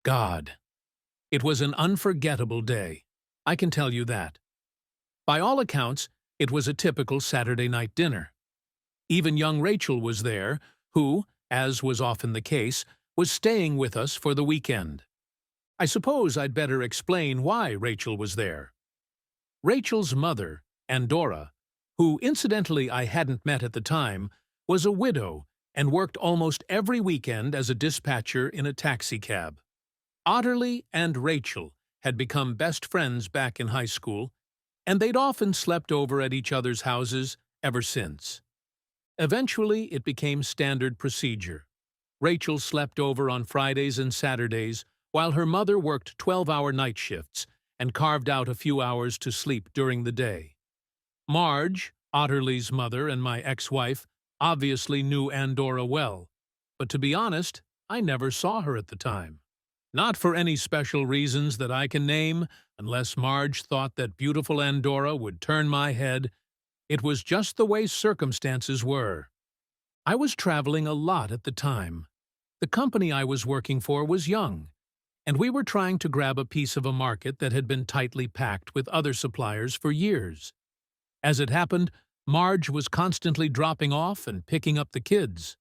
God, it was an unforgettable day. I can tell you that. By all accounts, it was a typical Saturday night dinner. Even young Rachel was there, who, as was often the case, was staying with us for the weekend. I suppose I'd better explain why Rachel was there. Rachel's mother, Andorra, who incidentally I hadn't met at the time, was a widow and worked almost every weekend as a dispatcher in a taxicab. Otterly and Rachel had become best friends back in high school, and they'd often slept over at each other's houses ever since. Eventually, it became standard procedure. Rachel slept over on Fridays and Saturdays, while her mother worked 12-hour night shifts and carved out a few hours to sleep during the day. Marge, Otterly's mother and my ex-wife, obviously knew Andorra well, but to be honest, I never saw her at the time. Not for any special reasons that I can name, unless Marge thought that beautiful Andorra would turn my head. It was just the way circumstances were. I was traveling a lot at the time. The company I was working for was young, and we were trying to grab a piece of a market that had been tightly packed with other suppliers for years. As it happened, Marge was constantly dropping off and picking up the kids.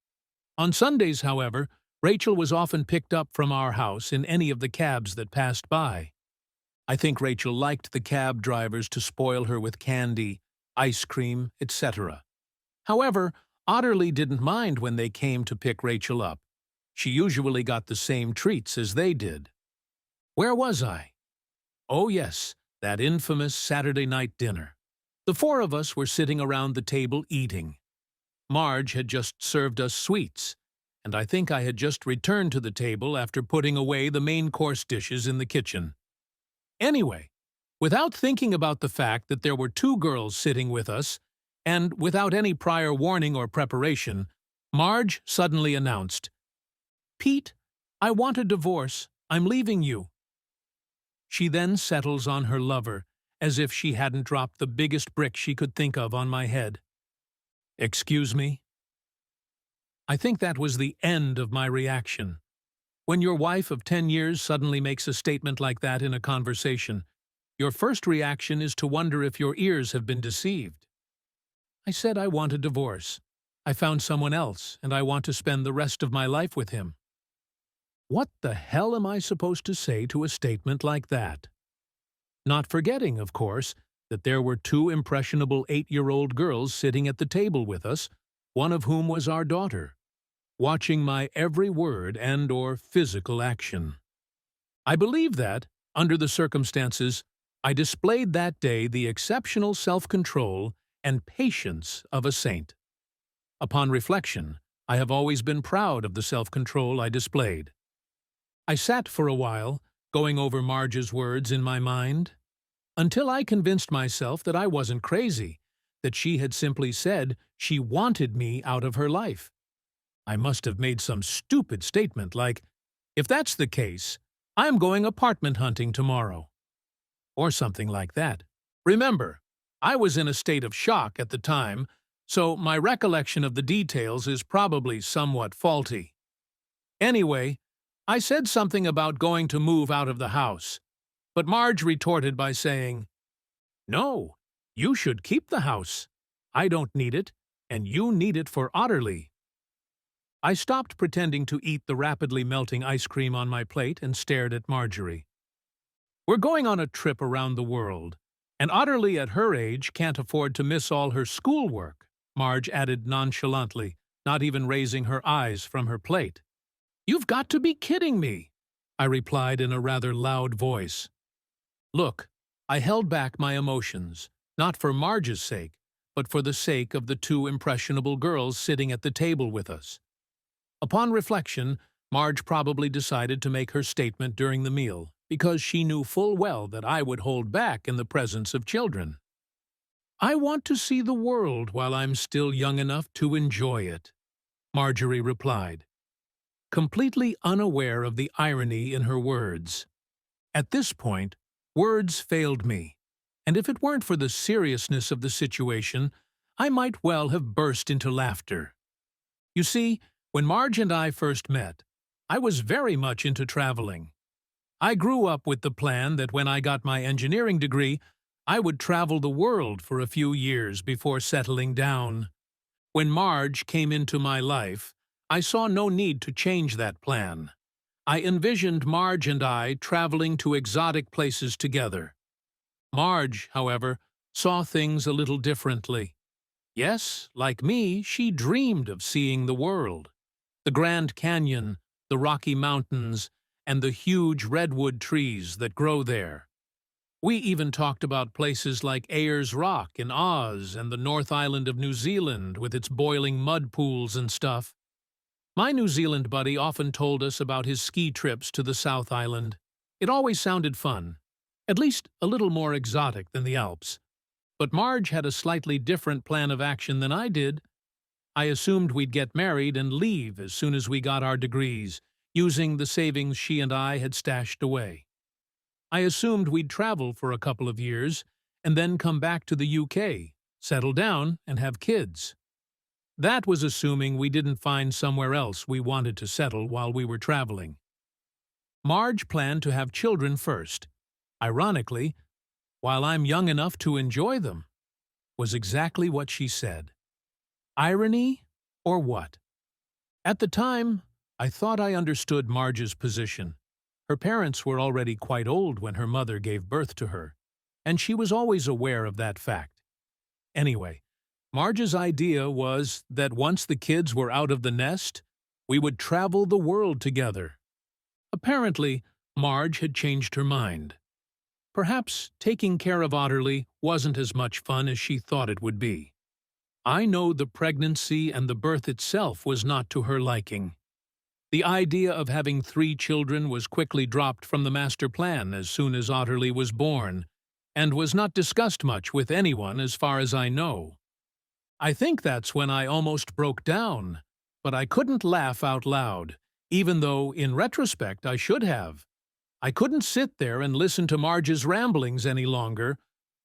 On Sundays, however, Rachel was often picked up from our house in any of the cabs that passed by. I think Rachel liked the cab drivers to spoil her with candy, ice cream, etc. However, Otterly didn't mind when they came to pick Rachel up. She usually got the same treats as they did. Where was I? Oh yes, that infamous Saturday night dinner. The four of us were sitting around the table eating. Marge had just served us sweets, and I think I had just returned to the table after putting away the main course dishes in the kitchen. Anyway, without thinking about the fact that there were two girls sitting with us, and without any prior warning or preparation, Marge suddenly announced, "Pete, I want a divorce. I'm leaving you." She then settles on her lover, as if she hadn't dropped the biggest brick she could think of on my head. Excuse me? I think that was the end of my reaction. When your wife of 10 years suddenly makes a statement like that in a conversation, your first reaction is to wonder if your ears have been deceived. I said I want a divorce. I found someone else, and I want to spend the rest of my life with him. What the hell am I supposed to say to a statement like that? Not forgetting, of course, that there were two impressionable 8-year-old girls sitting at the table with us, one of whom was our daughter, watching my every word and/or physical action. I believe that, under the circumstances, I displayed that day the exceptional self-control and patience of a saint. Upon reflection, I have always been proud of the self-control I displayed. I sat for a while, going over Marge's words in my mind, until I convinced myself that I wasn't crazy, that she had simply said she wanted me out of her life. I must have made some stupid statement like, "If that's the case, I'm going apartment hunting tomorrow," or something like that. Remember, I was in a state of shock at the time, so my recollection of the details is probably somewhat faulty. Anyway, I said something about going to move out of the house, but Marge retorted by saying, "No, you should keep the house. I don't need it, and you need it for Otterly." I stopped pretending to eat the rapidly melting ice cream on my plate and stared at Marjorie. "We're going on a trip around the world, and Otterly at her age can't afford to miss all her schoolwork," Marge added nonchalantly, not even raising her eyes from her plate. "You've got to be kidding me," I replied in a rather loud voice. Look, I held back my emotions, not for Marge's sake, but for the sake of the two impressionable girls sitting at the table with us. Upon reflection, Marge probably decided to make her statement during the meal, because she knew full well that I would hold back in the presence of children. "I want to see the world while I'm still young enough to enjoy it," Marjorie replied, completely unaware of the irony in her words. At this point, words failed me, and if it weren't for the seriousness of the situation, I might well have burst into laughter. You see, when Marge and I first met, I was very much into traveling. I grew up with the plan that when I got my engineering degree, I would travel the world for a few years before settling down. When Marge came into my life, I saw no need to change that plan. I envisioned Marge and I traveling to exotic places together. Marge, however, saw things a little differently. Yes, like me, she dreamed of seeing the world. The Grand Canyon, the Rocky Mountains, and the huge redwood trees that grow there. We even talked about places like Ayers Rock in Oz and the North Island of New Zealand with its boiling mud pools and stuff. My New Zealand buddy often told us about his ski trips to the South Island. It always sounded fun, at least a little more exotic than the Alps. But Marge had a slightly different plan of action than I did. I assumed we'd get married and leave as soon as we got our degrees, using the savings she and I had stashed away. I assumed we'd travel for a couple of years and then come back to the UK, settle down, and have kids. That was assuming we didn't find somewhere else we wanted to settle while we were traveling. Marge planned to have children first. Ironically, while I'm young enough to enjoy them, was exactly what she said. Irony or what? At the time, I thought I understood Marge's position. Her parents were already quite old when her mother gave birth to her, and she was always aware of that fact. Anyway, Marge's idea was that once the kids were out of the nest, we would travel the world together. Apparently, Marge had changed her mind. Perhaps taking care of Otterly wasn't as much fun as she thought it would be. I know the pregnancy and the birth itself was not to her liking. The idea of having 3 children was quickly dropped from the master plan as soon as Otterly was born, and was not discussed much with anyone as far as I know. I think that's when I almost broke down, but I couldn't laugh out loud, even though, in retrospect, I should have. I couldn't sit there and listen to Marge's ramblings any longer,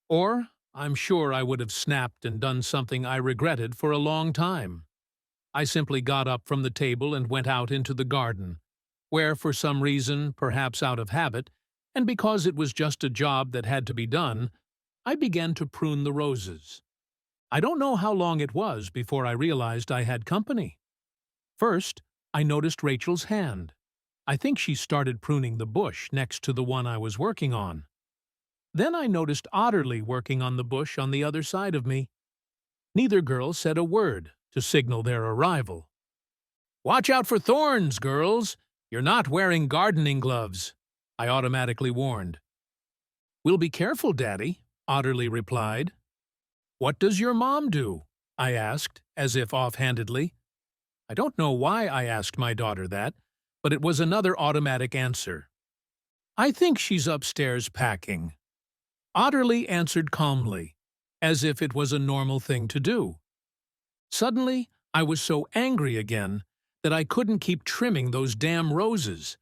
or I'm sure I would have snapped and done something I regretted for a long time. I simply got up from the table and went out into the garden, where for some reason, perhaps out of habit, and because it was just a job that had to be done, I began to prune the roses. I don't know how long it was before I realized I had company. First, I noticed Rachel's hand. I think she started pruning the bush next to the one I was working on. Then I noticed Otterly working on the bush on the other side of me. Neither girl said a word to signal their arrival. "Watch out for thorns, girls! You're not wearing gardening gloves," I automatically warned. "We'll be careful, Daddy," Otterly replied. "What does your mom do?" I asked, as if offhandedly. I don't know why I asked my daughter that, but it was another automatic answer. "I think she's upstairs packing." Otterly answered calmly, as if it was a normal thing to do. Suddenly, I was so angry again that I couldn't keep trimming those damn roses.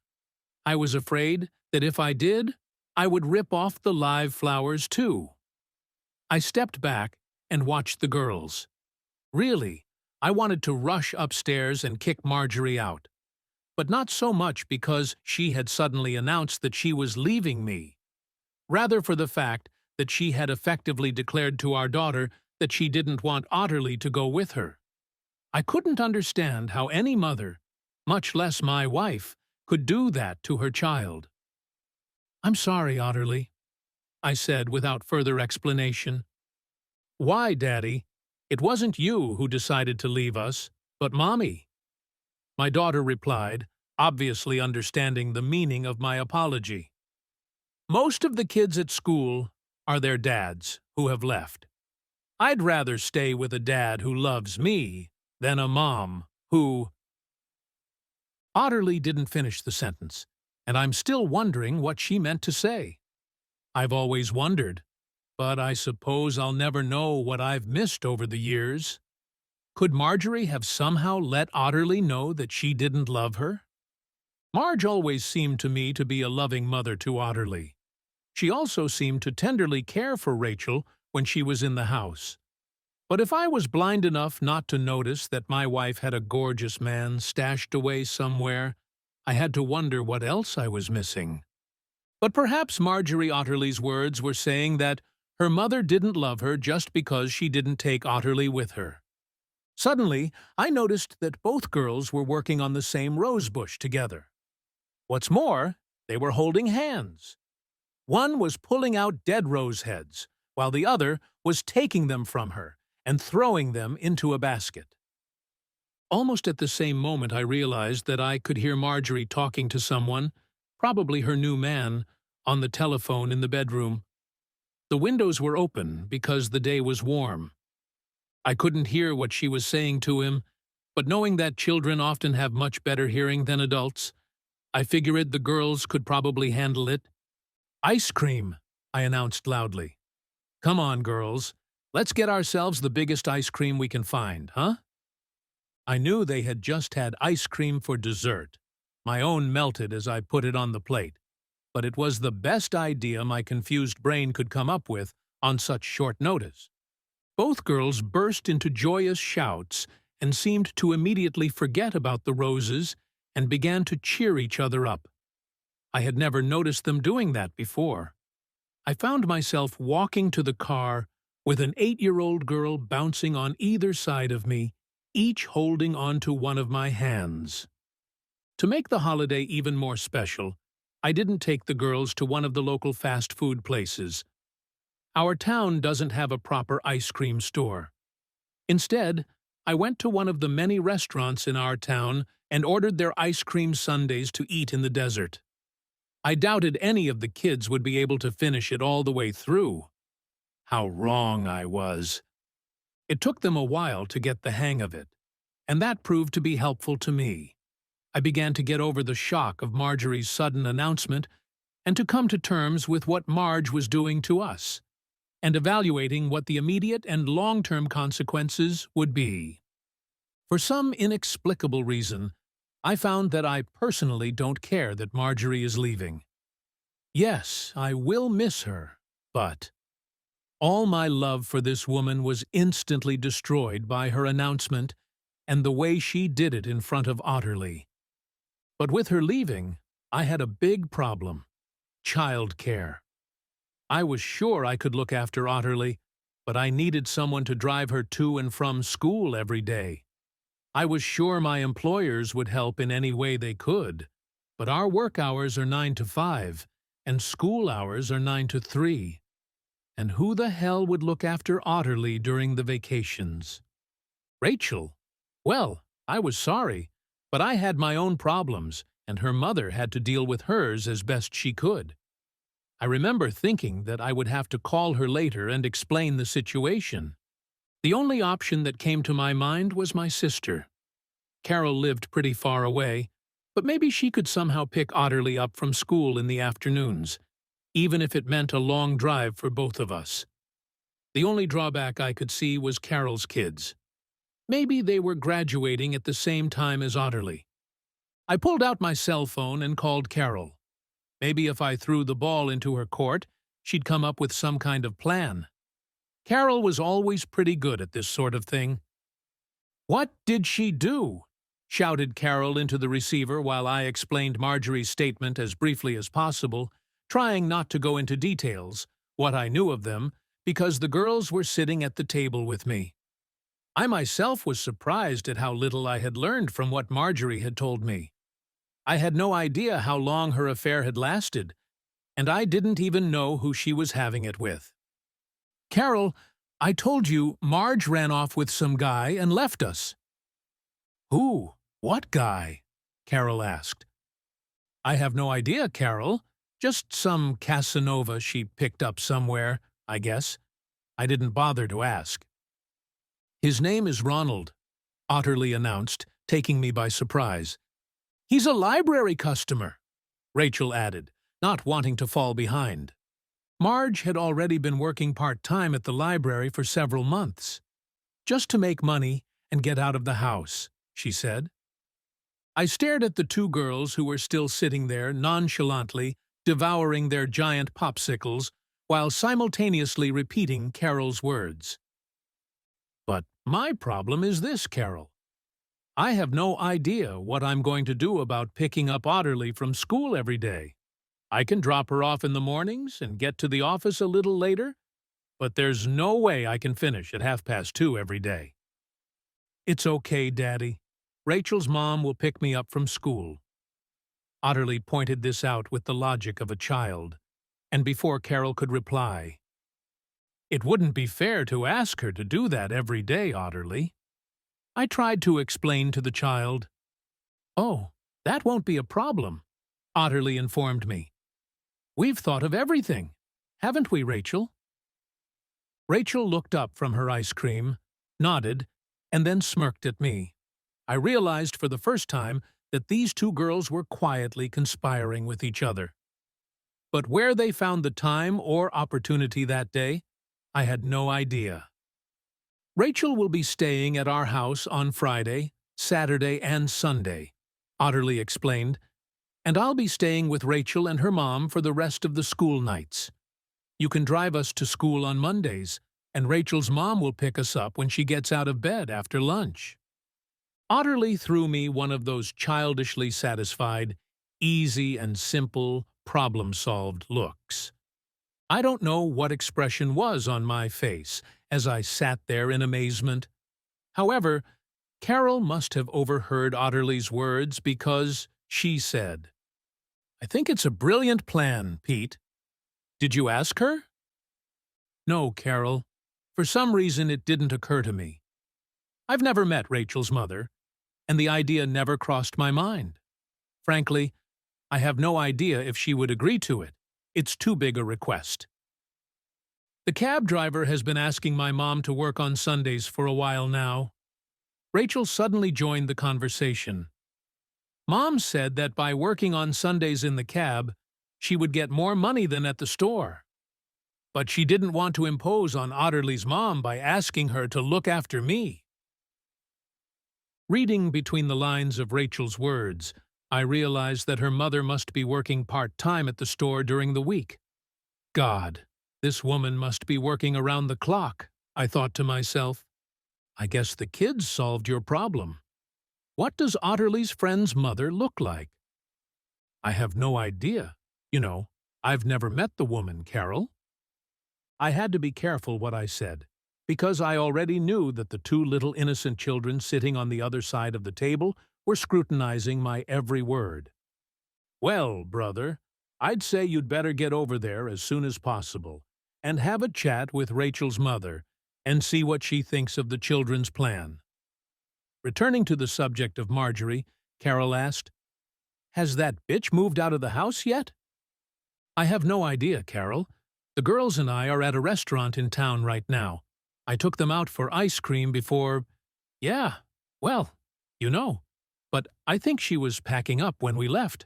I was afraid that if I did, I would rip off the live flowers too. I stepped back and watched the girls. Really, I wanted to rush upstairs and kick Marjorie out. But not so much because she had suddenly announced that she was leaving me. Rather for the fact that she had effectively declared to our daughter that she didn't want Otterly to go with her. I couldn't understand how any mother, much less my wife, could do that to her child. "I'm sorry, Otterly," I said without further explanation. "Why, Daddy? It wasn't you who decided to leave us, but Mommy," my daughter replied, obviously understanding the meaning of my apology. Most of the kids at school are their dads who have left. I'd rather stay with a dad who loves me than a mom who... Otterly didn't finish the sentence, and I'm still wondering what she meant to say. I've always wondered, but I suppose I'll never know what I've missed over the years. Could Marjorie have somehow let Otterly know that she didn't love her? Marge always seemed to me to be a loving mother to Otterly. She also seemed to tenderly care for Rachel when she was in the house. But if I was blind enough not to notice that my wife had a gorgeous man stashed away somewhere, I had to wonder what else I was missing. But perhaps Marjorie Otterly's words were saying that her mother didn't love her just because she didn't take Otterly with her. Suddenly, I noticed that both girls were working on the same rose bush together. What's more, they were holding hands. One was pulling out dead rose heads, while the other was taking them from her and throwing them into a basket. Almost at the same moment I realized that I could hear Marjorie talking to someone, probably her new man, on the telephone in the bedroom. The windows were open because the day was warm. I couldn't hear what she was saying to him, but knowing that children often have much better hearing than adults, I figured the girls could probably handle it. "Ice cream," I announced loudly. "Come on, girls. Let's get ourselves the biggest ice cream we can find, huh?" I knew they had just had ice cream for dessert. My own melted as I put it on the plate, but it was the best idea my confused brain could come up with on such short notice. Both girls burst into joyous shouts and seemed to immediately forget about the roses and began to cheer each other up. I had never noticed them doing that before. I found myself walking to the car with an 8-year-old girl bouncing on either side of me, each holding onto one of my hands. To make the holiday even more special, I didn't take the girls to one of the local fast food places. Our town doesn't have a proper ice cream store. Instead, I went to one of the many restaurants in our town and ordered their ice cream sundaes to eat in the desert. I doubted any of the kids would be able to finish it all the way through. How wrong I was. It took them a while to get the hang of it, and that proved to be helpful to me. I began to get over the shock of Marjorie's sudden announcement and to come to terms with what Marge was doing to us, and evaluating what the immediate and long-term consequences would be. For some inexplicable reason, I found that I personally don't care that Marjorie is leaving. Yes, I will miss her, but all my love for this woman was instantly destroyed by her announcement and the way she did it in front of Otterly. But with her leaving, I had a big problem: childcare. I was sure I could look after Otterly, but I needed someone to drive her to and from school every day. I was sure my employers would help in any way they could, but our work hours are 9 to 5, and school hours are 9 to 3. And who the hell would look after Otterly during the vacations? Rachel? Well, I was sorry, but I had my own problems, and her mother had to deal with hers as best she could. I remember thinking that I would have to call her later and explain the situation. The only option that came to my mind was my sister. Carol lived pretty far away, but maybe she could somehow pick Otterly up from school in the afternoons, even if it meant a long drive for both of us. The only drawback I could see was Carol's kids. Maybe they were graduating at the same time as Otterly. I pulled out my cell phone and called Carol. Maybe if I threw the ball into her court, she'd come up with some kind of plan. Carol was always pretty good at this sort of thing. "What did she do?" shouted Carol into the receiver while I explained Marjorie's statement as briefly as possible, trying not to go into details, what I knew of them, because the girls were sitting at the table with me. I myself was surprised at how little I had learned from what Marjorie had told me. I had no idea how long her affair had lasted, and I didn't even know who she was having it with. "Carol, I told you Marge ran off with some guy and left us." "Who? What guy?" Carol asked. "I have no idea, Carol. Just some Casanova she picked up somewhere, I guess. I didn't bother to ask." "His name is Ronald," Otterly announced, taking me by surprise. "He's a library customer," Rachel added, not wanting to fall behind. Marge had already been working part-time at the library for several months. "Just to make money and get out of the house," she said. I stared at the two girls who were still sitting there nonchalantly, devouring their giant popsicles, while simultaneously repeating Carol's words. "But my problem is this, Carol. I have no idea what I'm going to do about picking up Otterly from school every day. I can drop her off in the mornings and get to the office a little later, but there's no way I can finish at 2:30 every day. It's okay, Daddy. Rachel's mom will pick me up from school. Otterly pointed this out with the logic of a child, and before Carol could reply, "It wouldn't be fair to ask her to do that every day, Otterly." I tried to explain to the child. "Oh, that won't be a problem," Otterly informed me. "We've thought of everything, haven't we, Rachel?" Rachel looked up from her ice cream, nodded, and then smirked at me. I realized for the first time that these two girls were quietly conspiring with each other. But where they found the time or opportunity that day, I had no idea. "Rachel will be staying at our house on Friday, Saturday, and Sunday," Otterly explained, "and I'll be staying with Rachel and her mom for the rest of the school nights. You can drive us to school on Mondays, and Rachel's mom will pick us up when she gets out of bed after lunch." Otterly threw me one of those childishly satisfied, easy and simple, problem-solved looks. I don't know what expression was on my face as I sat there in amazement. However, Carol must have overheard Otterly's words because she said, "I think it's a brilliant plan, Pete. Did you ask her?" "No, Carol. For some reason it didn't occur to me. I've never met Rachel's mother, and the idea never crossed my mind. Frankly, I have no idea if she would agree to it. It's too big a request." The cab driver has been asking my mom to work on Sundays for a while now. Rachel suddenly joined the conversation. Mom said that by working on Sundays in the cab, she would get more money than at the store. But she didn't want to impose on Otterly's mom by asking her to look after me. Reading between the lines of Rachel's words, I realized that her mother must be working part-time at the store during the week. God, this woman must be working around the clock, I thought to myself. I guess the kids solved your problem. What does Otterly's friend's mother look like? I have no idea. I've never met the woman, Carol. I had to be careful what I said, because I already knew that the two little innocent children sitting on the other side of the table were scrutinizing my every word. "Well, brother, I'd say you'd better get over there as soon as possible and have a chat with Rachel's mother and see what she thinks of the children's plan." Returning to the subject of Marjorie, Carol asked, "Has that bitch moved out of the house yet?" "I have no idea, Carol. The girls and I are at a restaurant in town right now. I took them out for ice cream before— Yeah, well, but I think she was packing up when we left."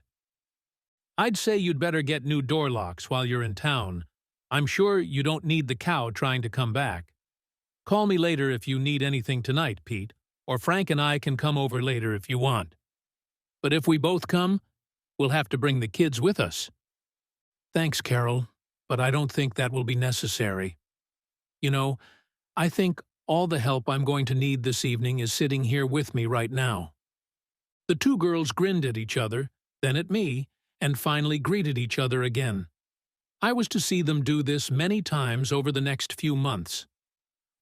"I'd say you'd better get new door locks while you're in town. I'm sure you don't need the cow trying to come back. Call me later if you need anything tonight, Pete, or Frank and I can come over later if you want. But if we both come, we'll have to bring the kids with us." "Thanks, Carol, but I don't think that will be necessary. I think all the help I'm going to need this evening is sitting here with me right now." The two girls grinned at each other, then at me, and finally greeted each other again. I was to see them do this many times over the next few months.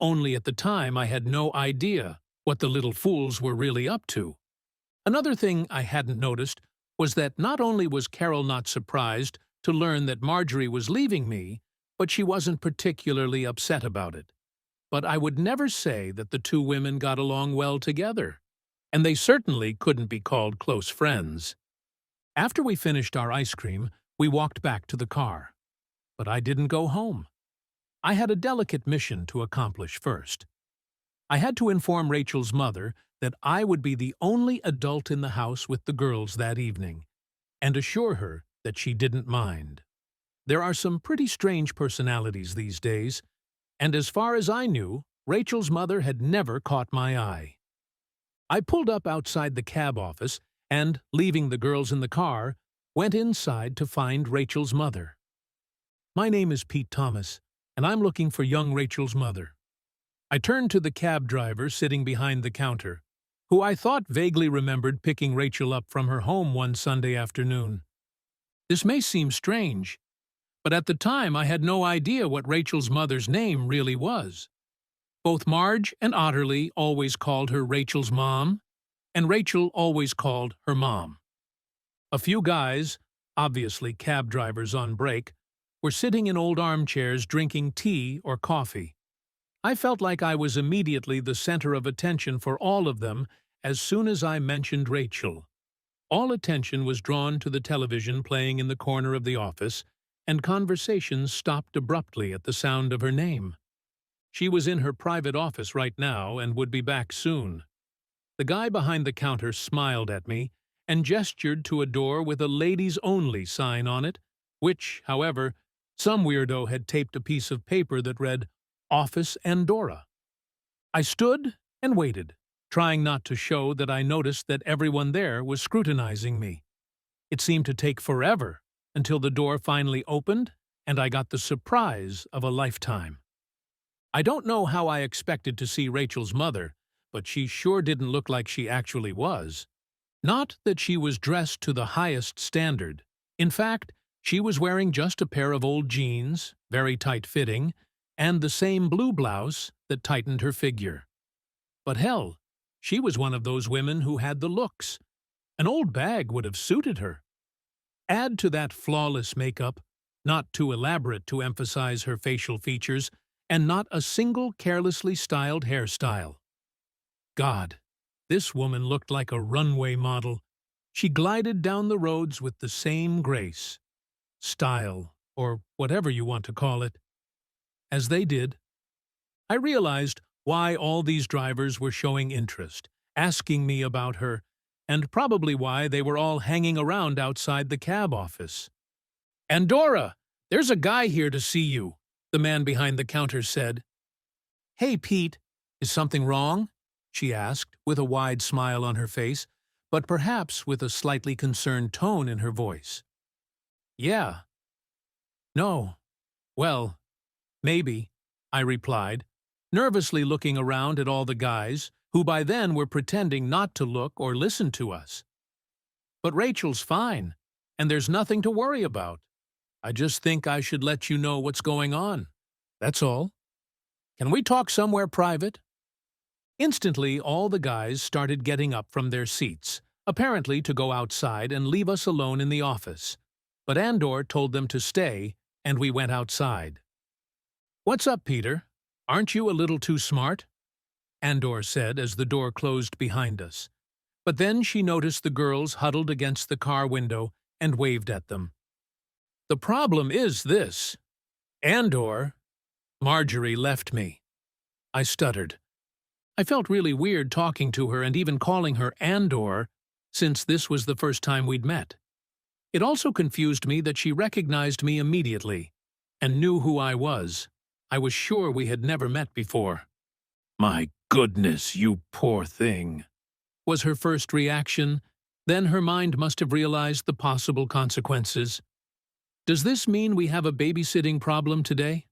Only at the time I had no idea what the little fools were really up to. Another thing I hadn't noticed was that not only was Carol not surprised to learn that Marjorie was leaving me, but she wasn't particularly upset about it. But I would never say that the two women got along well together, and they certainly couldn't be called close friends. After we finished our ice cream, we walked back to the car. But I didn't go home. I had a delicate mission to accomplish first. I had to inform Rachel's mother that I would be the only adult in the house with the girls that evening, and assure her that she didn't mind. There are some pretty strange personalities these days, and as far as I knew, Rachel's mother had never caught my eye. I pulled up outside the cab office and, leaving the girls in the car, went inside to find Rachel's mother. "My name is Pete Thomas, and I'm looking for young Rachel's mother." I turned to the cab driver sitting behind the counter, who I thought vaguely remembered picking Rachel up from her home one Sunday afternoon. This may seem strange, but at the time I had no idea what Rachel's mother's name really was. Both Marge and Otterly always called her Rachel's mom, and Rachel always called her mom. A few guys, obviously cab drivers on break, were sitting in old armchairs drinking tea or coffee. I felt like I was immediately the center of attention for all of them as soon as I mentioned Rachel. All attention was drawn to the television playing in the corner of the office, and conversations stopped abruptly at the sound of her name. She was in her private office right now and would be back soon. The guy behind the counter smiled at me and gestured to a door with a ladies only sign on it, which, however, some weirdo had taped a piece of paper that read, Office Andorra. I stood and waited, trying not to show that I noticed that everyone there was scrutinizing me. It seemed to take forever until the door finally opened and I got the surprise of a lifetime. I don't know how I expected to see Rachel's mother, but she sure didn't look like she actually was. Not that she was dressed to the highest standard. In fact, she was wearing just a pair of old jeans, very tight-fitting, and the same blue blouse that tightened her figure. But hell, she was one of those women who had the looks. An old bag would have suited her. Add to that flawless makeup, not too elaborate to emphasize her facial features, and not a single carelessly styled hairstyle. God, this woman looked like a runway model. She glided down the roads with the same grace, style, or whatever you want to call it, as they did. I realized why all these drivers were showing interest, asking me about her, and probably why they were all hanging around outside the cab office. "Andorra, there's a guy here to see you," the man behind the counter said. "Hey, Pete, is something wrong?" she asked, with a wide smile on her face, but perhaps with a slightly concerned tone in her voice. "Yeah. No. Well, maybe," I replied, nervously looking around at all the guys, who by then were pretending not to look or listen to us. "But Rachel's fine, and there's nothing to worry about. I just think I should let you know what's going on. That's all. Can we talk somewhere private?" Instantly, all the guys started getting up from their seats, apparently to go outside and leave us alone in the office. But Andor told them to stay, and we went outside. "What's up, Peter? Aren't you a little too smart?" Andor said as the door closed behind us. But then she noticed the girls huddled against the car window and waved at them. "The problem is this. Andor—" Marjorie left me. I stuttered. I felt really weird talking to her and even calling her Andor, since this was the first time we'd met. It also confused me that she recognized me immediately and knew who I was. I was sure we had never met before. "My goodness, you poor thing," was her first reaction. Then her mind must have realized the possible consequences. "Does this mean we have a babysitting problem today?"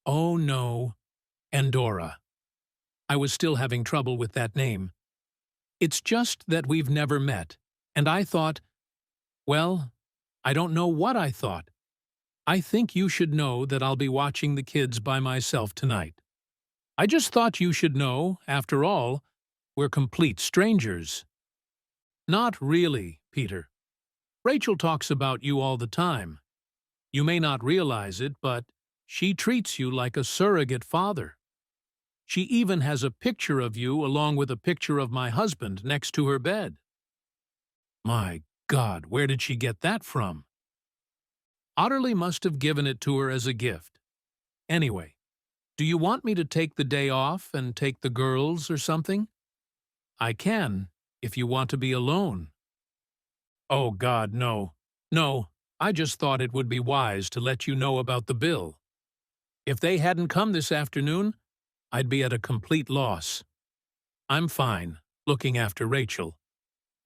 Oh no, Andorra. I was still having trouble with that name. "It's just that we've never met, and I thought, well, I don't know what I thought. I think you should know that I'll be watching the kids by myself tonight. I just thought you should know, after all, we're complete strangers." "Not really, Peter. Rachel talks about you all the time. You may not realize it, but she treats you like a surrogate father. She even has a picture of you along with a picture of my husband next to her bed." My God, where did she get that from? Otterly must have given it to her as a gift. Anyway, do you want me to take the day off and take the girls or something? I can, if you want to be alone. Oh God, no. No, I just thought it would be wise to let you know about the bill. If they hadn't come this afternoon, I'd be at a complete loss. I'm fine, looking after Rachel.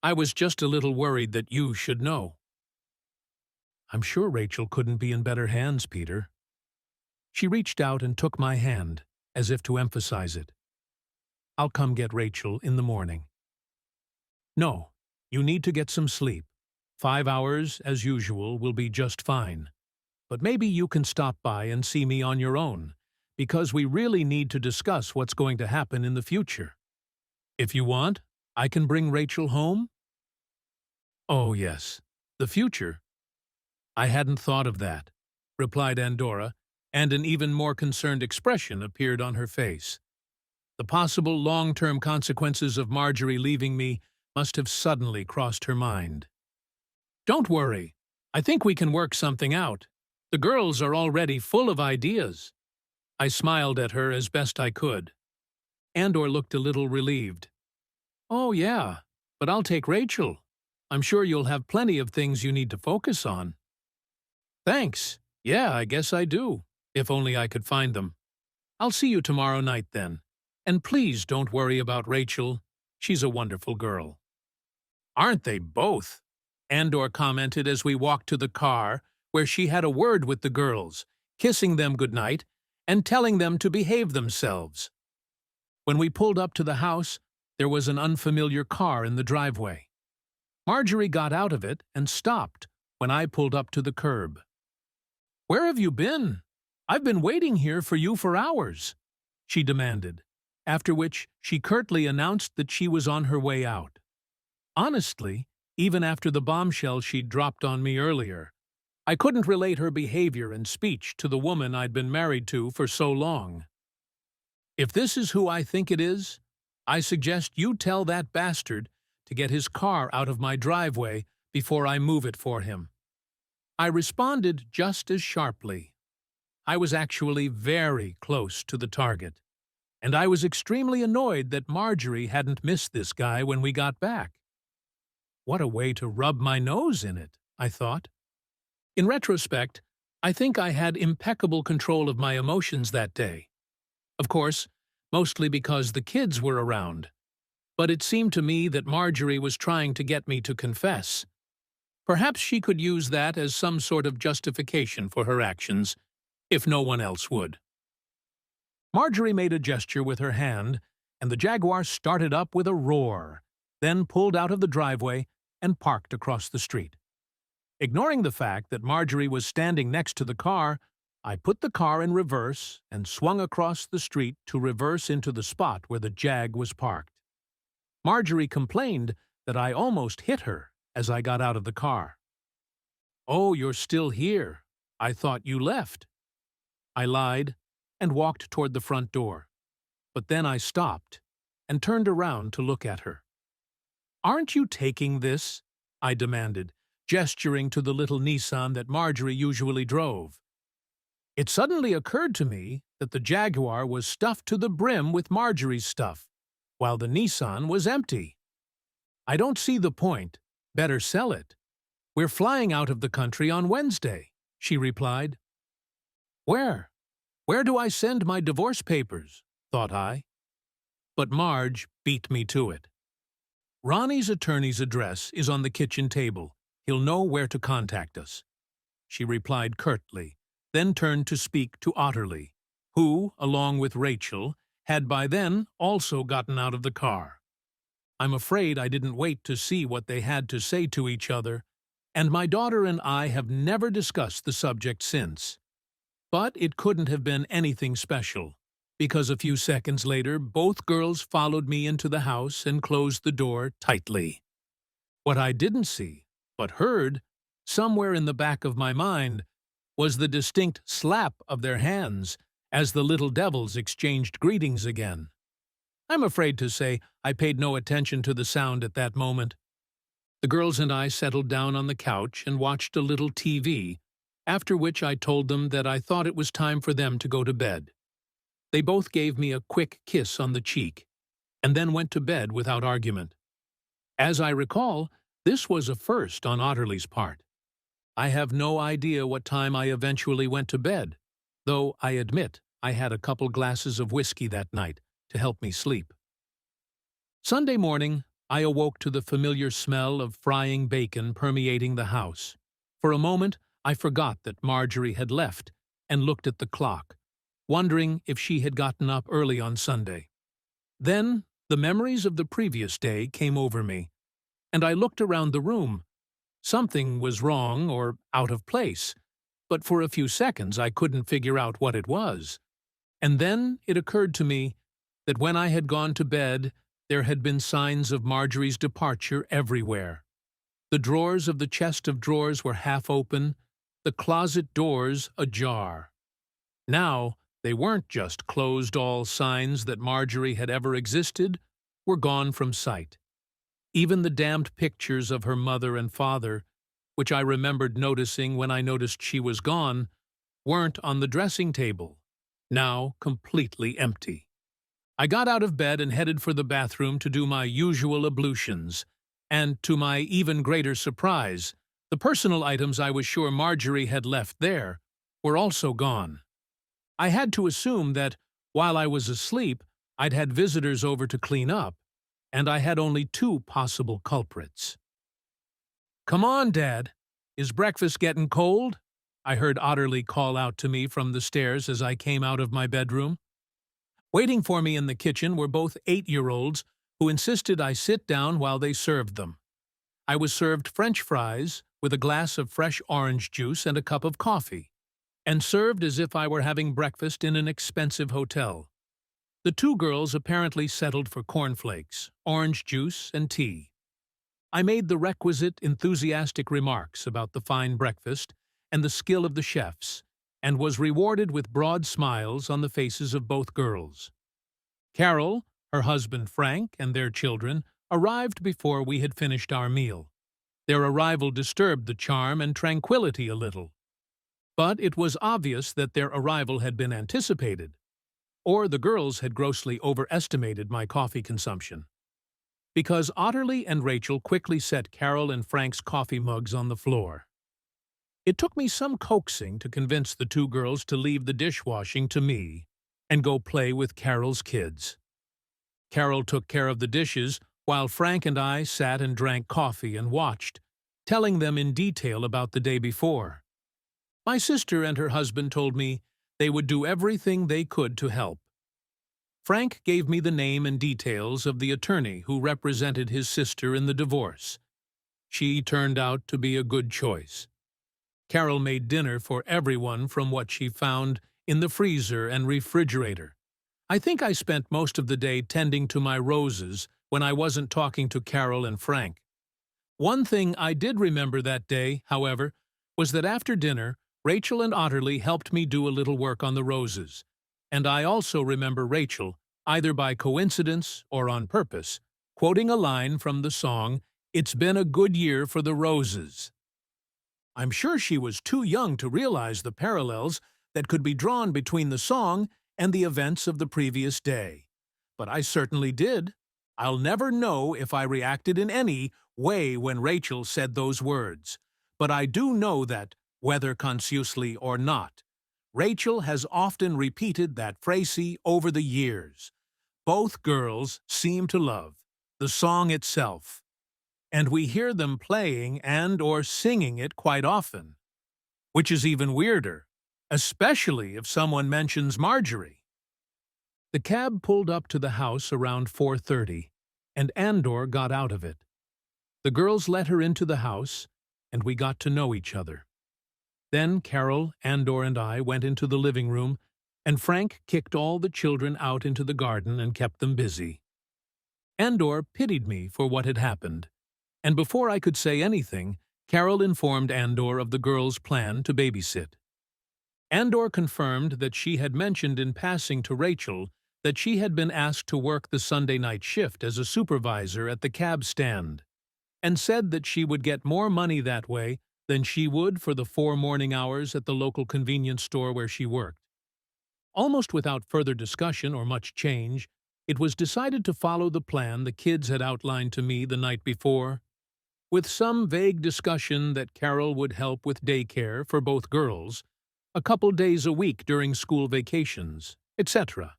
I was just a little worried that you should know. I'm sure Rachel couldn't be in better hands, Peter. She reached out and took my hand, as if to emphasize it. I'll come get Rachel in the morning. No, you need to get some sleep. 5 hours, as usual, will be just fine. But maybe you can stop by and see me on your own, because we really need to discuss what's going to happen in the future. If you want, I can bring Rachel home? Oh, yes. The future? I hadn't thought of that, replied Andorra, and an even more concerned expression appeared on her face. The possible long-term consequences of Marjorie leaving me must have suddenly crossed her mind. Don't worry. I think we can work something out. The girls are already full of ideas. I smiled at her as best I could. Andor looked a little relieved. Oh, yeah, but I'll take Rachel. I'm sure you'll have plenty of things you need to focus on. Thanks. Yeah, I guess I do, if only I could find them. I'll see you tomorrow night then. And please don't worry about Rachel. She's a wonderful girl. Aren't they both? Andor commented as we walked to the car, where she had a word with the girls, kissing them goodnight and telling them to behave themselves. When we pulled up to the house, there was an unfamiliar car in the driveway. Marjorie got out of it and stopped when I pulled up to the curb. Where have you been? I've been waiting here for you for hours, she demanded, after which she curtly announced that she was on her way out. Honestly, even after the bombshell she'd dropped on me earlier, I couldn't relate her behavior and speech to the woman I'd been married to for so long. If this is who I think it is, I suggest you tell that bastard to get his car out of my driveway before I move it for him. I responded just as sharply. I was actually very close to the target, and I was extremely annoyed that Marjorie hadn't missed this guy when we got back. What a way to rub my nose in it, I thought. In retrospect, I think I had impeccable control of my emotions that day. Of course, mostly because the kids were around. But it seemed to me that Marjorie was trying to get me to confess. Perhaps she could use that as some sort of justification for her actions, if no one else would. Marjorie made a gesture with her hand, and the Jaguar started up with a roar, then pulled out of the driveway and parked across the street. Ignoring the fact that Marjorie was standing next to the car, I put the car in reverse and swung across the street to reverse into the spot where the Jag was parked. Marjorie complained that I almost hit her as I got out of the car. Oh, you're still here. I thought you left. I lied and walked toward the front door. But then I stopped and turned around to look at her. Aren't you taking this? I demanded, gesturing to the little Nissan that Marjorie usually drove. It suddenly occurred to me that the Jaguar was stuffed to the brim with Marjorie's stuff, while the Nissan was empty. I don't see the point. Better sell it. We're flying out of the country on Wednesday, she replied. Where? Where do I send my divorce papers? Thought I. But Marge beat me to it. Ronnie's attorney's address is on the kitchen table. He'll know where to contact us, she replied curtly, then turned to speak to Otterly, who, along with Rachel, had by then also gotten out of the car. I'm afraid I didn't wait to see what they had to say to each other, and my daughter and I have never discussed the subject since. But it couldn't have been anything special, because a few seconds later both girls followed me into the house and closed the door tightly. What I didn't see, but heard, somewhere in the back of my mind, was the distinct slap of their hands as the little devils exchanged greetings again. I'm afraid to say I paid no attention to the sound at that moment. The girls and I settled down on the couch and watched a little TV, after which I told them that I thought it was time for them to go to bed. They both gave me a quick kiss on the cheek, and then went to bed without argument. As I recall, this was a first on Otterly's part. I have no idea what time I eventually went to bed, though I admit I had a couple glasses of whiskey that night to help me sleep. Sunday morning, I awoke to the familiar smell of frying bacon permeating the house. For a moment, I forgot that Marjorie had left and looked at the clock, wondering if she had gotten up early on Sunday. Then, the memories of the previous day came over me, and I looked around the room, Something was wrong or out of place, but for a few seconds I couldn't figure out what it was. And then it occurred to me that when I had gone to bed, there had been signs of Marjorie's departure everywhere. The drawers of the chest of drawers were half open, the closet doors ajar. Now, they weren't just closed-all signs that Marjorie had ever existed, were gone from sight. Even the damned pictures of her mother and father, which I remembered noticing when I noticed she was gone, weren't on the dressing table, now completely empty. I got out of bed and headed for the bathroom to do my usual ablutions, and to my even greater surprise, the personal items I was sure Marjorie had left there were also gone. I had to assume that, while I was asleep, I'd had visitors over to clean up, and I had only two possible culprits. "Come on, Dad. Is breakfast getting cold?" I heard Otterly call out to me from the stairs as I came out of my bedroom. Waiting for me in the kitchen were both 8-year-olds who insisted I sit down while they served them. I was served French fries with a glass of fresh orange juice and a cup of coffee, and served as if I were having breakfast in an expensive hotel. The two girls apparently settled for cornflakes, orange juice, and tea. I made the requisite enthusiastic remarks about the fine breakfast and the skill of the chefs, and was rewarded with broad smiles on the faces of both girls. Carol, her husband Frank, and their children arrived before we had finished our meal. Their arrival disturbed the charm and tranquility a little. But it was obvious that their arrival had been anticipated, or the girls had grossly overestimated my coffee consumption. Because Otterly and Rachel quickly set Carol and Frank's coffee mugs on the floor. It took me some coaxing to convince the two girls to leave the dishwashing to me and go play with Carol's kids. Carol took care of the dishes while Frank and I sat and drank coffee and watched, telling them in detail about the day before. My sister and her husband told me they would do everything they could to help. Frank gave me the name and details of the attorney who represented his sister in the divorce. She turned out to be a good choice. Carol made dinner for everyone from what she found in the freezer and refrigerator. I think I spent most of the day tending to my roses when I wasn't talking to Carol and Frank. One thing I did remember that day, however, was that after dinner, Rachel and Otterly helped me do a little work on the roses, and I also remember Rachel, either by coincidence or on purpose, quoting a line from the song, "It's Been a Good Year for the Roses." I'm sure she was too young to realize the parallels that could be drawn between the song and the events of the previous day. But I certainly did. I'll never know if I reacted in any way when Rachel said those words. But I do know that, whether consciously or not, Rachel has often repeated that phrase over the years. Both girls seem to love the song itself, and we hear them playing and/or singing it quite often, which is even weirder, especially if someone mentions Marjorie. The cab pulled up to the house around 4:30, and Andor got out of it. The girls let her into the house, and we got to know each other. Then Carol, Andor, and I went into the living room, and Frank kicked all the children out into the garden and kept them busy. Andor pitied me for what had happened, and before I could say anything, Carol informed Andor of the girls' plan to babysit. Andor confirmed that she had mentioned in passing to Rachel that she had been asked to work the Sunday night shift as a supervisor at the cab stand, and said that she would get more money that way than she would for the 4 morning hours at the local convenience store where she worked. Almost without further discussion or much change, it was decided to follow the plan the kids had outlined to me the night before, with some vague discussion that Carol would help with daycare for both girls, a couple days a week during school vacations, etc.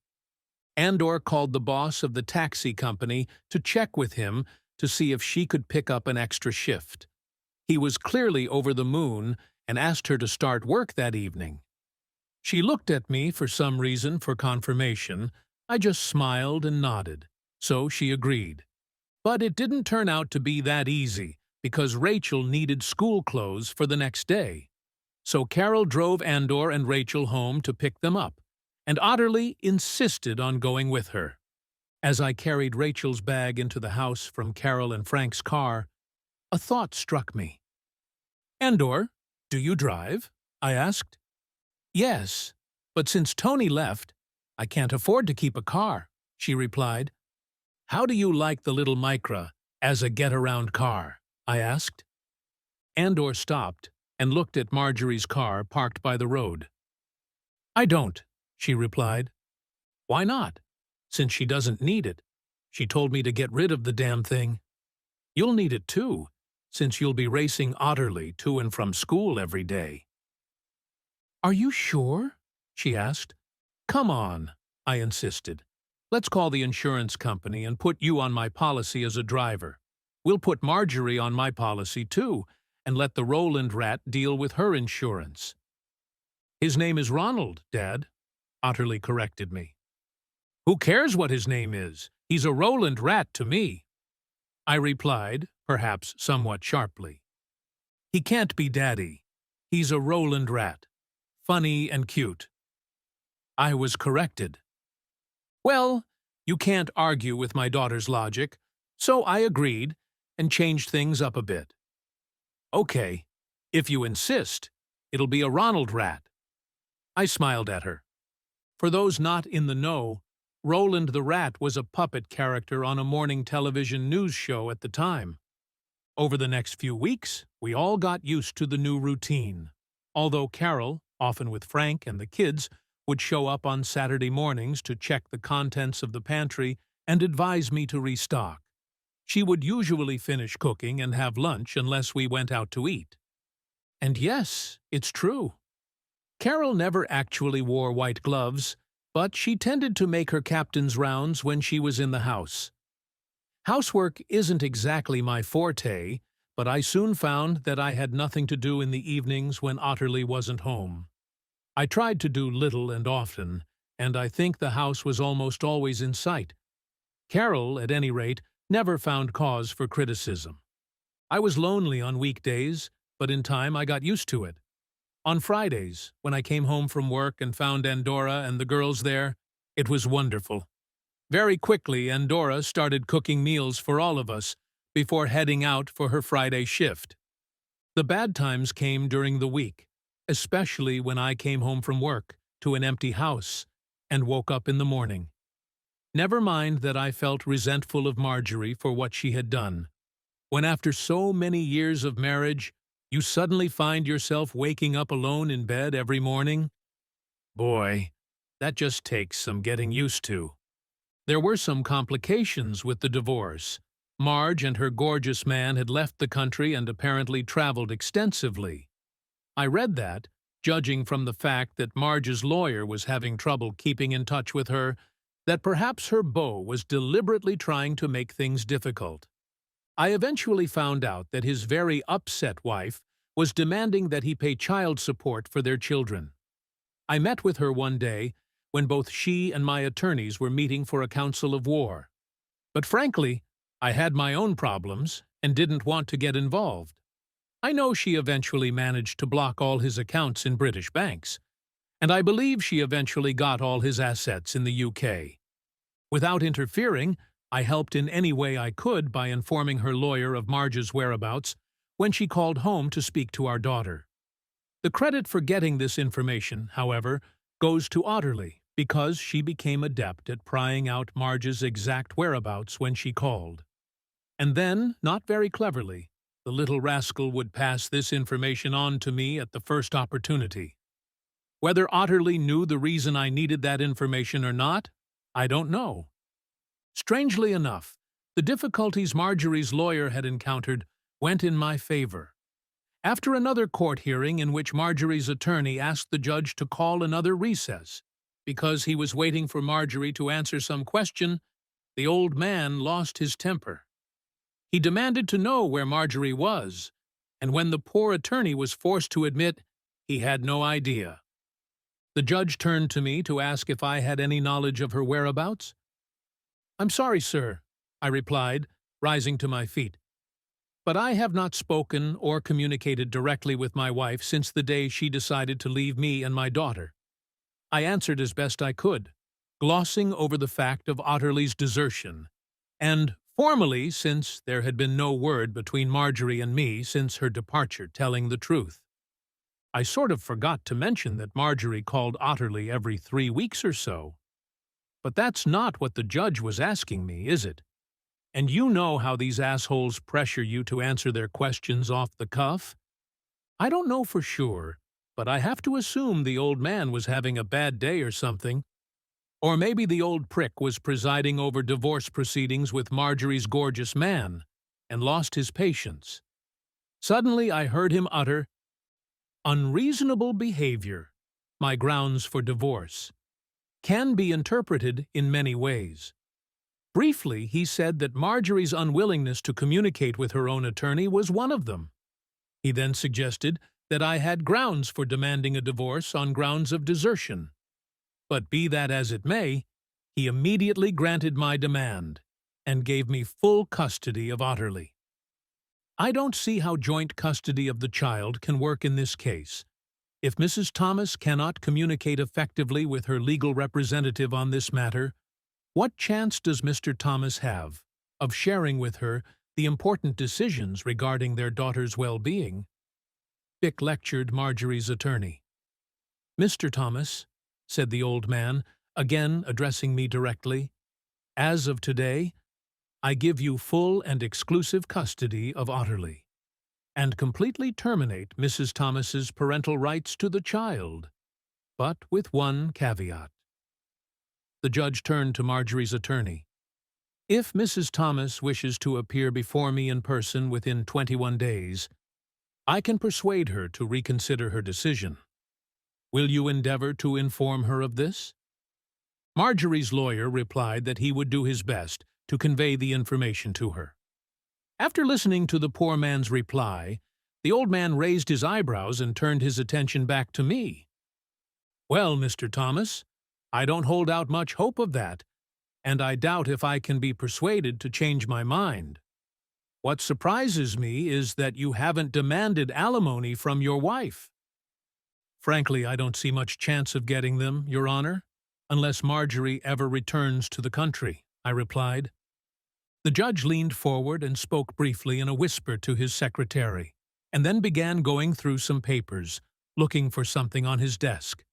Andor called the boss of the taxi company to check with him to see if she could pick up an extra shift. He was clearly over the moon and asked her to start work that evening. She looked at me for some reason for confirmation. I just smiled and nodded, so she agreed. But it didn't turn out to be that easy, because Rachel needed school clothes for the next day. So Carol drove Andor and Rachel home to pick them up, and Otterly insisted on going with her. As I carried Rachel's bag into the house from Carol and Frank's car, a thought struck me. "Andor, do you drive?" I asked. "Yes, but since Tony left, I can't afford to keep a car," she replied. "How do you like the little Micra as a get-around car?" I asked. Andor stopped and looked at Marjorie's car parked by the road. "I don't," she replied. "Why not? Since she doesn't need it. She told me to get rid of the damn thing." "You'll need it too, since you'll be racing Otterly to and from school every day." "Are you sure?" she asked. "Come on," I insisted. "Let's call the insurance company and put you on my policy as a driver. We'll put Marjorie on my policy too, and let the Roland rat deal with her insurance." "His name is Ronald, Dad," Otterly corrected me. "Who cares what his name is? He's a Roland rat to me," I replied, perhaps somewhat sharply. "He can't be Daddy. He's a Roland rat. Funny and cute." I was corrected. Well, you can't argue with my daughter's logic, so I agreed and changed things up a bit. "Okay, if you insist, it'll be a Ronald rat." I smiled at her. For those not in the know, Roland the Rat was a puppet character on a morning television news show at the time. Over the next few weeks, we all got used to the new routine. Although Carol, often with Frank and the kids, would show up on Saturday mornings to check the contents of the pantry and advise me to restock. She would usually finish cooking and have lunch unless we went out to eat. And yes, it's true. Carol never actually wore white gloves, but she tended to make her captain's rounds when she was in the house. Housework isn't exactly my forte, but I soon found that I had nothing to do in the evenings when Otterly wasn't home. I tried to do little and often, and I think the house was almost always in sight. Carol, at any rate, never found cause for criticism. I was lonely on weekdays, but in time I got used to it. On Fridays, when I came home from work and found Andorra and the girls there, it was wonderful. Very quickly, Andorra started cooking meals for all of us before heading out for her Friday shift. The bad times came during the week, especially when I came home from work to an empty house and woke up in the morning. Never mind that I felt resentful of Marjorie for what she had done. When after so many years of marriage, you suddenly find yourself waking up alone in bed every morning, boy, that just takes some getting used to. There were some complications with the divorce. Marge and her gorgeous man had left the country and apparently traveled extensively. I read that, judging from the fact that Marge's lawyer was having trouble keeping in touch with her, that perhaps her beau was deliberately trying to make things difficult. I eventually found out that his very upset wife was demanding that he pay child support for their children. I met with her one day when both she and my attorneys were meeting for a council of war. But frankly, I had my own problems and didn't want to get involved. I know she eventually managed to block all his accounts in British banks, and I believe she eventually got all his assets in the UK. Without interfering, I helped in any way I could by informing her lawyer of Marge's whereabouts when she called home to speak to our daughter. The credit for getting this information, however, goes to Otterly, because she became adept at prying out Marge's exact whereabouts when she called. And then, not very cleverly, the little rascal would pass this information on to me at the first opportunity. Whether Otterly knew the reason I needed that information or not, I don't know. Strangely enough, the difficulties Marjorie's lawyer had encountered went in my favor. After another court hearing in which Marjorie's attorney asked the judge to call another recess because he was waiting for Marjorie to answer some question, the old man lost his temper. He demanded to know where Marjorie was, and when the poor attorney was forced to admit he had no idea. The judge turned to me to ask if I had any knowledge of her whereabouts. "I'm sorry, sir," I replied, rising to my feet. but I have not spoken or communicated directly with my wife since the day she decided to leave me and my daughter. I answered as best I could, glossing over the fact of Otterly's desertion, and formally, since there had been no word between Marjorie and me since her departure, telling the truth. I sort of forgot to mention that Marjorie called Otterly every 3 weeks or so. But that's not what the judge was asking me, is it? And you know how these assholes pressure you to answer their questions off the cuff? I don't know for sure, but I have to assume the old man was having a bad day or something. Or maybe the old prick was presiding over divorce proceedings with Marjorie's gorgeous man and lost his patience. Suddenly I heard him utter, "Unreasonable behavior, my grounds for divorce, can be interpreted in many ways." Briefly, he said that Marjorie's unwillingness to communicate with her own attorney was one of them. He then suggested that I had grounds for demanding a divorce on grounds of desertion. But be that as it may, he immediately granted my demand and gave me full custody of Otterly. I don't see how joint custody of the child can work in this case. If Mrs. Thomas cannot communicate effectively with her legal representative on this matter, what chance does Mr. Thomas have of sharing with her the important decisions regarding their daughter's well-being? Bick lectured Marjorie's attorney. "Mr. Thomas," said the old man, again addressing me directly, "as of today, I give you full and exclusive custody of Otterly, and completely terminate Mrs. Thomas's parental rights to the child, but with one caveat." The judge turned to Marjorie's attorney. "If Mrs. Thomas wishes to appear before me in person within 21 days, I can persuade her to reconsider her decision. Will you endeavor to inform her of this?" Marjorie's lawyer replied that he would do his best to convey the information to her. After listening to the poor man's reply, the old man raised his eyebrows and turned his attention back to me. "Well, Mr. Thomas, I don't hold out much hope of that, and I doubt if I can be persuaded to change my mind. What surprises me is that you haven't demanded alimony from your wife." "Frankly, I don't see much chance of getting them, Your Honor, unless Marjorie ever returns to the country," I replied. The judge leaned forward and spoke briefly in a whisper to his secretary, and then began going through some papers, looking for something on his desk.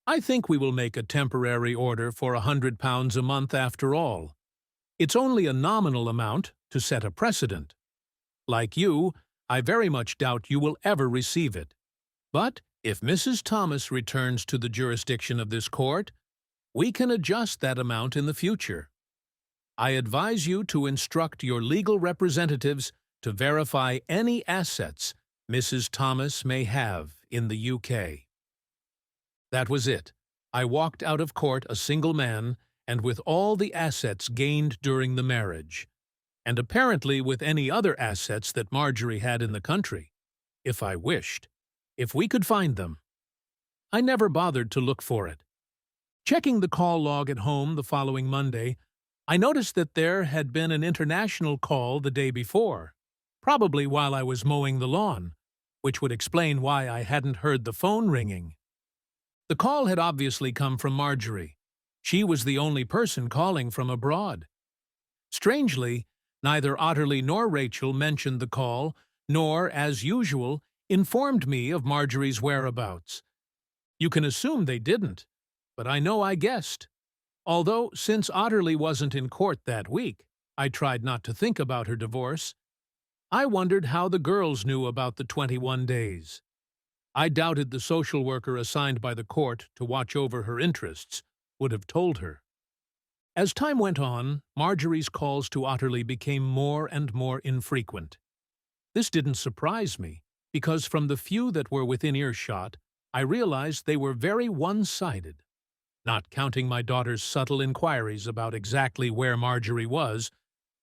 "I think we will make a temporary order for £100 a month after all. It's only a nominal amount to set a precedent. Like you, I very much doubt you will ever receive it. But if Mrs. Thomas returns to the jurisdiction of this court, we can adjust that amount in the future. I advise you to instruct your legal representatives to verify any assets Mrs. Thomas may have in the UK." That was it. I walked out of court a single man, and with all the assets gained during the marriage, and apparently with any other assets that Marjorie had in the country, if I wished, if we could find them. I never bothered to look for it. Checking the call log at home the following Monday, I noticed that there had been an international call the day before, probably while I was mowing the lawn, which would explain why I hadn't heard the phone ringing. The call had obviously come from Marjorie. She was the only person calling from abroad. Strangely, neither Otterly nor Rachel mentioned the call, nor, as usual, informed me of Marjorie's whereabouts. You can assume they didn't, but I know I guessed. Although, since Otterly wasn't in court that week, I tried not to think about her divorce. I wondered how the girls knew about the 21 days. I doubted the social worker assigned by the court to watch over her interests would have told her. As time went on, Marjorie's calls to Otterly became more and more infrequent. This didn't surprise me, because from the few that were within earshot, I realized they were very one-sided. Not counting my daughter's subtle inquiries about exactly where Marjorie was,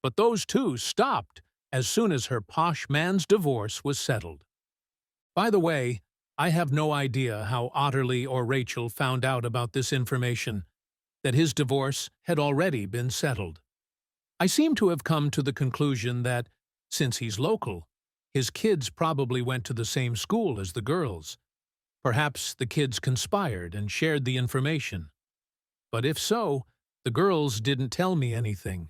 but those too stopped as soon as her posh man's divorce was settled. By the way, I have no idea how Otterly or Rachel found out about this information, that his divorce had already been settled. I seem to have come to the conclusion that Since he's local, his kids probably went to the same school as the girls. Perhaps the kids conspired and shared the information. But if so, the girls didn't tell me anything.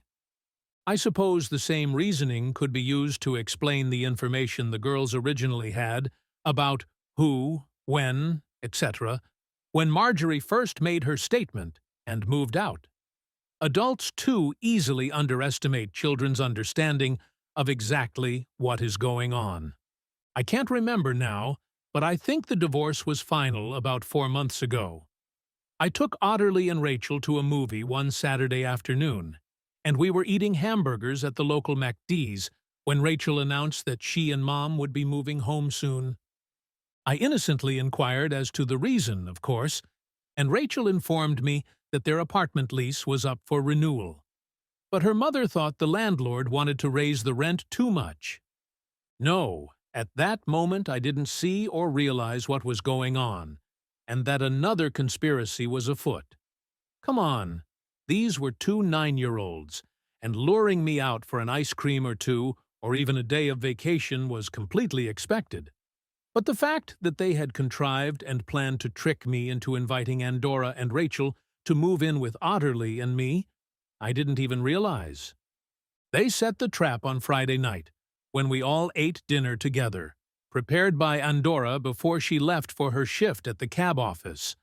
I suppose the same reasoning could be used to explain the information the girls originally had about who, when, etc., when Marjorie first made her statement and moved out. Adults too easily underestimate children's understanding of exactly what is going on. I can't remember now, but I think the divorce was final about 4 months ago. I took Otterly and Rachel to a movie one Saturday afternoon, and we were eating hamburgers at the local McD's when Rachel announced that she and Mom would be moving home soon. I innocently inquired as to the reason, of course, and Rachel informed me that their apartment lease was up for renewal. But her mother thought the landlord wanted to raise the rent too much. No, at that moment I didn't see or realize what was going on, and that another conspiracy was afoot. Come on, these were two 9-year-olds, and luring me out for an ice cream or two, or even a day of vacation, was completely expected. But the fact that they had contrived and planned to trick me into inviting Andorra and Rachel to move in with Otterly and me, I didn't even realize. They set the trap on Friday night, when we all ate dinner together, prepared by Andorra before she left for her shift at the cab office.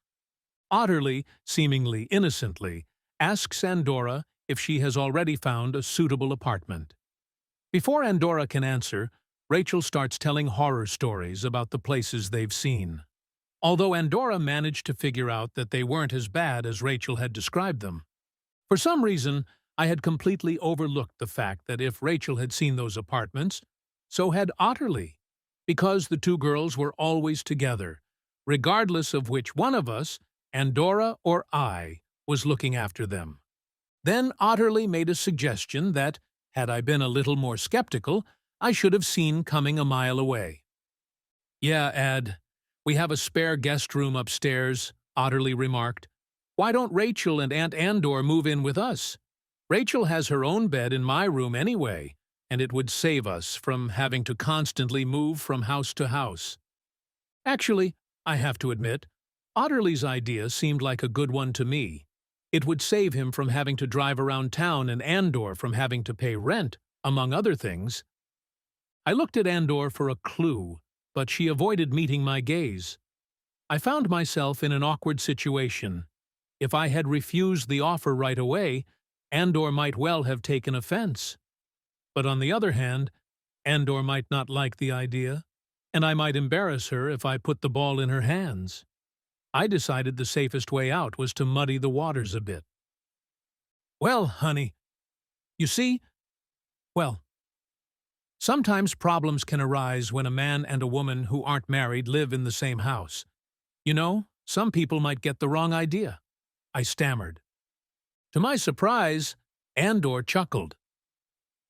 Otterly, seemingly innocently, asks Andorra if she has already found a suitable apartment. Before Andorra can answer, Rachel starts telling horror stories about the places they've seen. Although Andorra managed to figure out that they weren't as bad as Rachel had described them. For some reason, I had completely overlooked the fact that if Rachel had seen those apartments, so had Otterly, because the two girls were always together, regardless of which one of us, Andorra or I, was looking after them. Then Otterly made a suggestion that, had I been a little more skeptical, I should have seen coming a mile away. "Yeah, Ad, we have a spare guest room upstairs," Otterly remarked. "Why don't Rachel and Aunt Andor move in with us? Rachel has her own bed in my room anyway, and it would save us from having to constantly move from house to house." Actually, I have to admit, Otterly's idea seemed like a good one to me. It would save him from having to drive around town and Andor from having to pay rent, among other things. I looked at Andor for a clue, but she avoided meeting my gaze. I found myself in an awkward situation. If I had refused the offer right away, Andor might well have taken offense. But on the other hand, Andor might not like the idea, and I might embarrass her if I put the ball in her hands. I decided the safest way out was to muddy the waters a bit. "Well, honey, you see, well, sometimes problems can arise when a man and a woman who aren't married live in the same house. You know, some people might get the wrong idea," I stammered. To my surprise, Andor chuckled.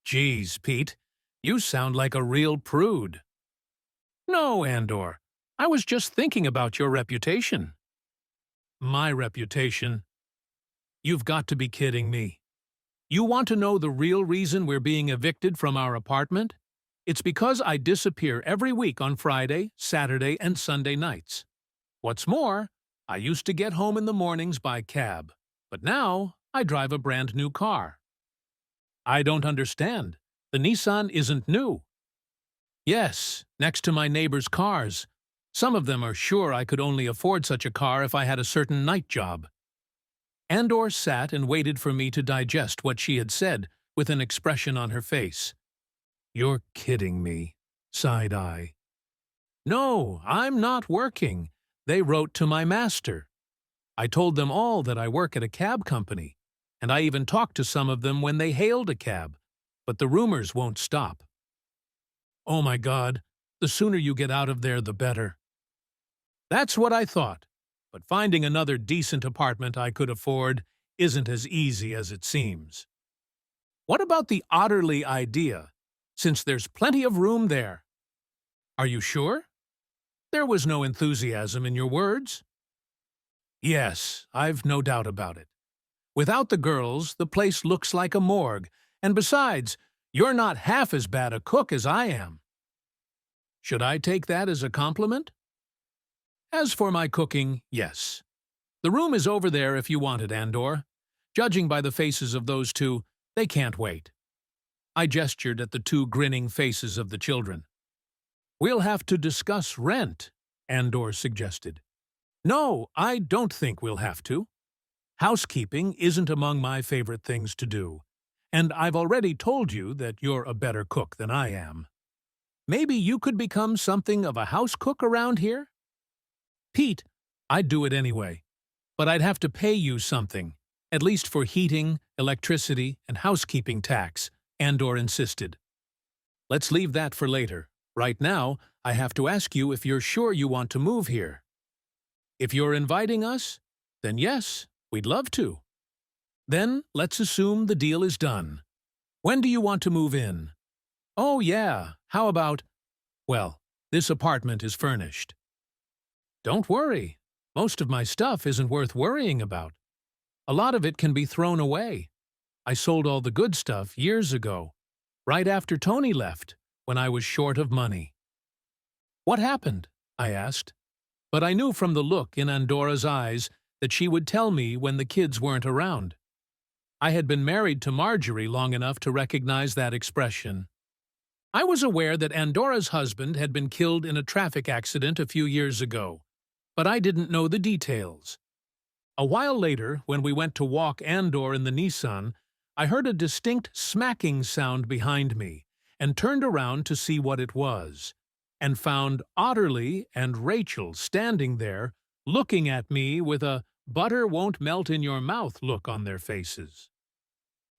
"Geez, Pete, you sound like a real prude." "No, Andor, I was just thinking about your reputation." "My reputation? You've got to be kidding me. You want to know the real reason we're being evicted from our apartment? It's because I disappear every week on Friday, Saturday, and Sunday nights. What's more, I used to get home in the mornings by cab, but now I drive a brand new car." "I don't understand. The Nissan isn't new." "Yes, next to my neighbor's cars. Some of them are sure I could only afford such a car if I had a certain night job." Andor sat and waited for me to digest what she had said, with an expression on her face. "You're kidding me," sighed I. "No, I'm not working. They wrote to my master. I told them all that I work at a cab company, and I even talked to some of them when they hailed a cab, but the rumors won't stop." "Oh my God, the sooner you get out of there, the better." "That's what I thought, but finding another decent apartment I could afford isn't as easy as it seems." "What about the Otterly idea, since there's plenty of room there?" "Are you sure? There was no enthusiasm in your words." "Yes, I've no doubt about it. Without the girls, the place looks like a morgue, and besides, You're not half as bad a cook as I am. Should I take that as a compliment? As for my cooking, yes. The room is over there if you want it, Andor. Judging by the faces of those two, they can't wait. I gestured at the two grinning faces of the children. We'll have to discuss rent, Andor suggested. No, I don't think we'll have to. Housekeeping isn't among my favorite things to do, and I've already told you that you're a better cook than I am. Maybe you could become something of a house cook around here? Pete, I'd do it anyway, but I'd have to pay you something, at least for heating, electricity, and housekeeping tax, Andor insisted. Let's leave that for later. Right now, I have to ask you if you're sure you want to move here. If you're inviting us, then yes, we'd love to. Then let's assume the deal is done. When do you want to move in? Oh yeah, how about… Well, this apartment is furnished. Don't worry. Most of my stuff isn't worth worrying about. A lot of it can be thrown away. I sold all the good stuff years ago, right after Tony left, when I was short of money. What happened? I asked. But I knew from the look in Andora's eyes that she would tell me when the kids weren't around. I had been married to Marjorie long enough to recognize that expression. I was aware that Andora's husband had been killed in a traffic accident a few years ago, but I didn't know the details. A while later, when we went to walk Andor in the Nissan, I heard a distinct smacking sound behind me and turned around to see what it was, and found Otterly and Rachel standing there, looking at me with a butter-won't-melt-in-your-mouth look on their faces.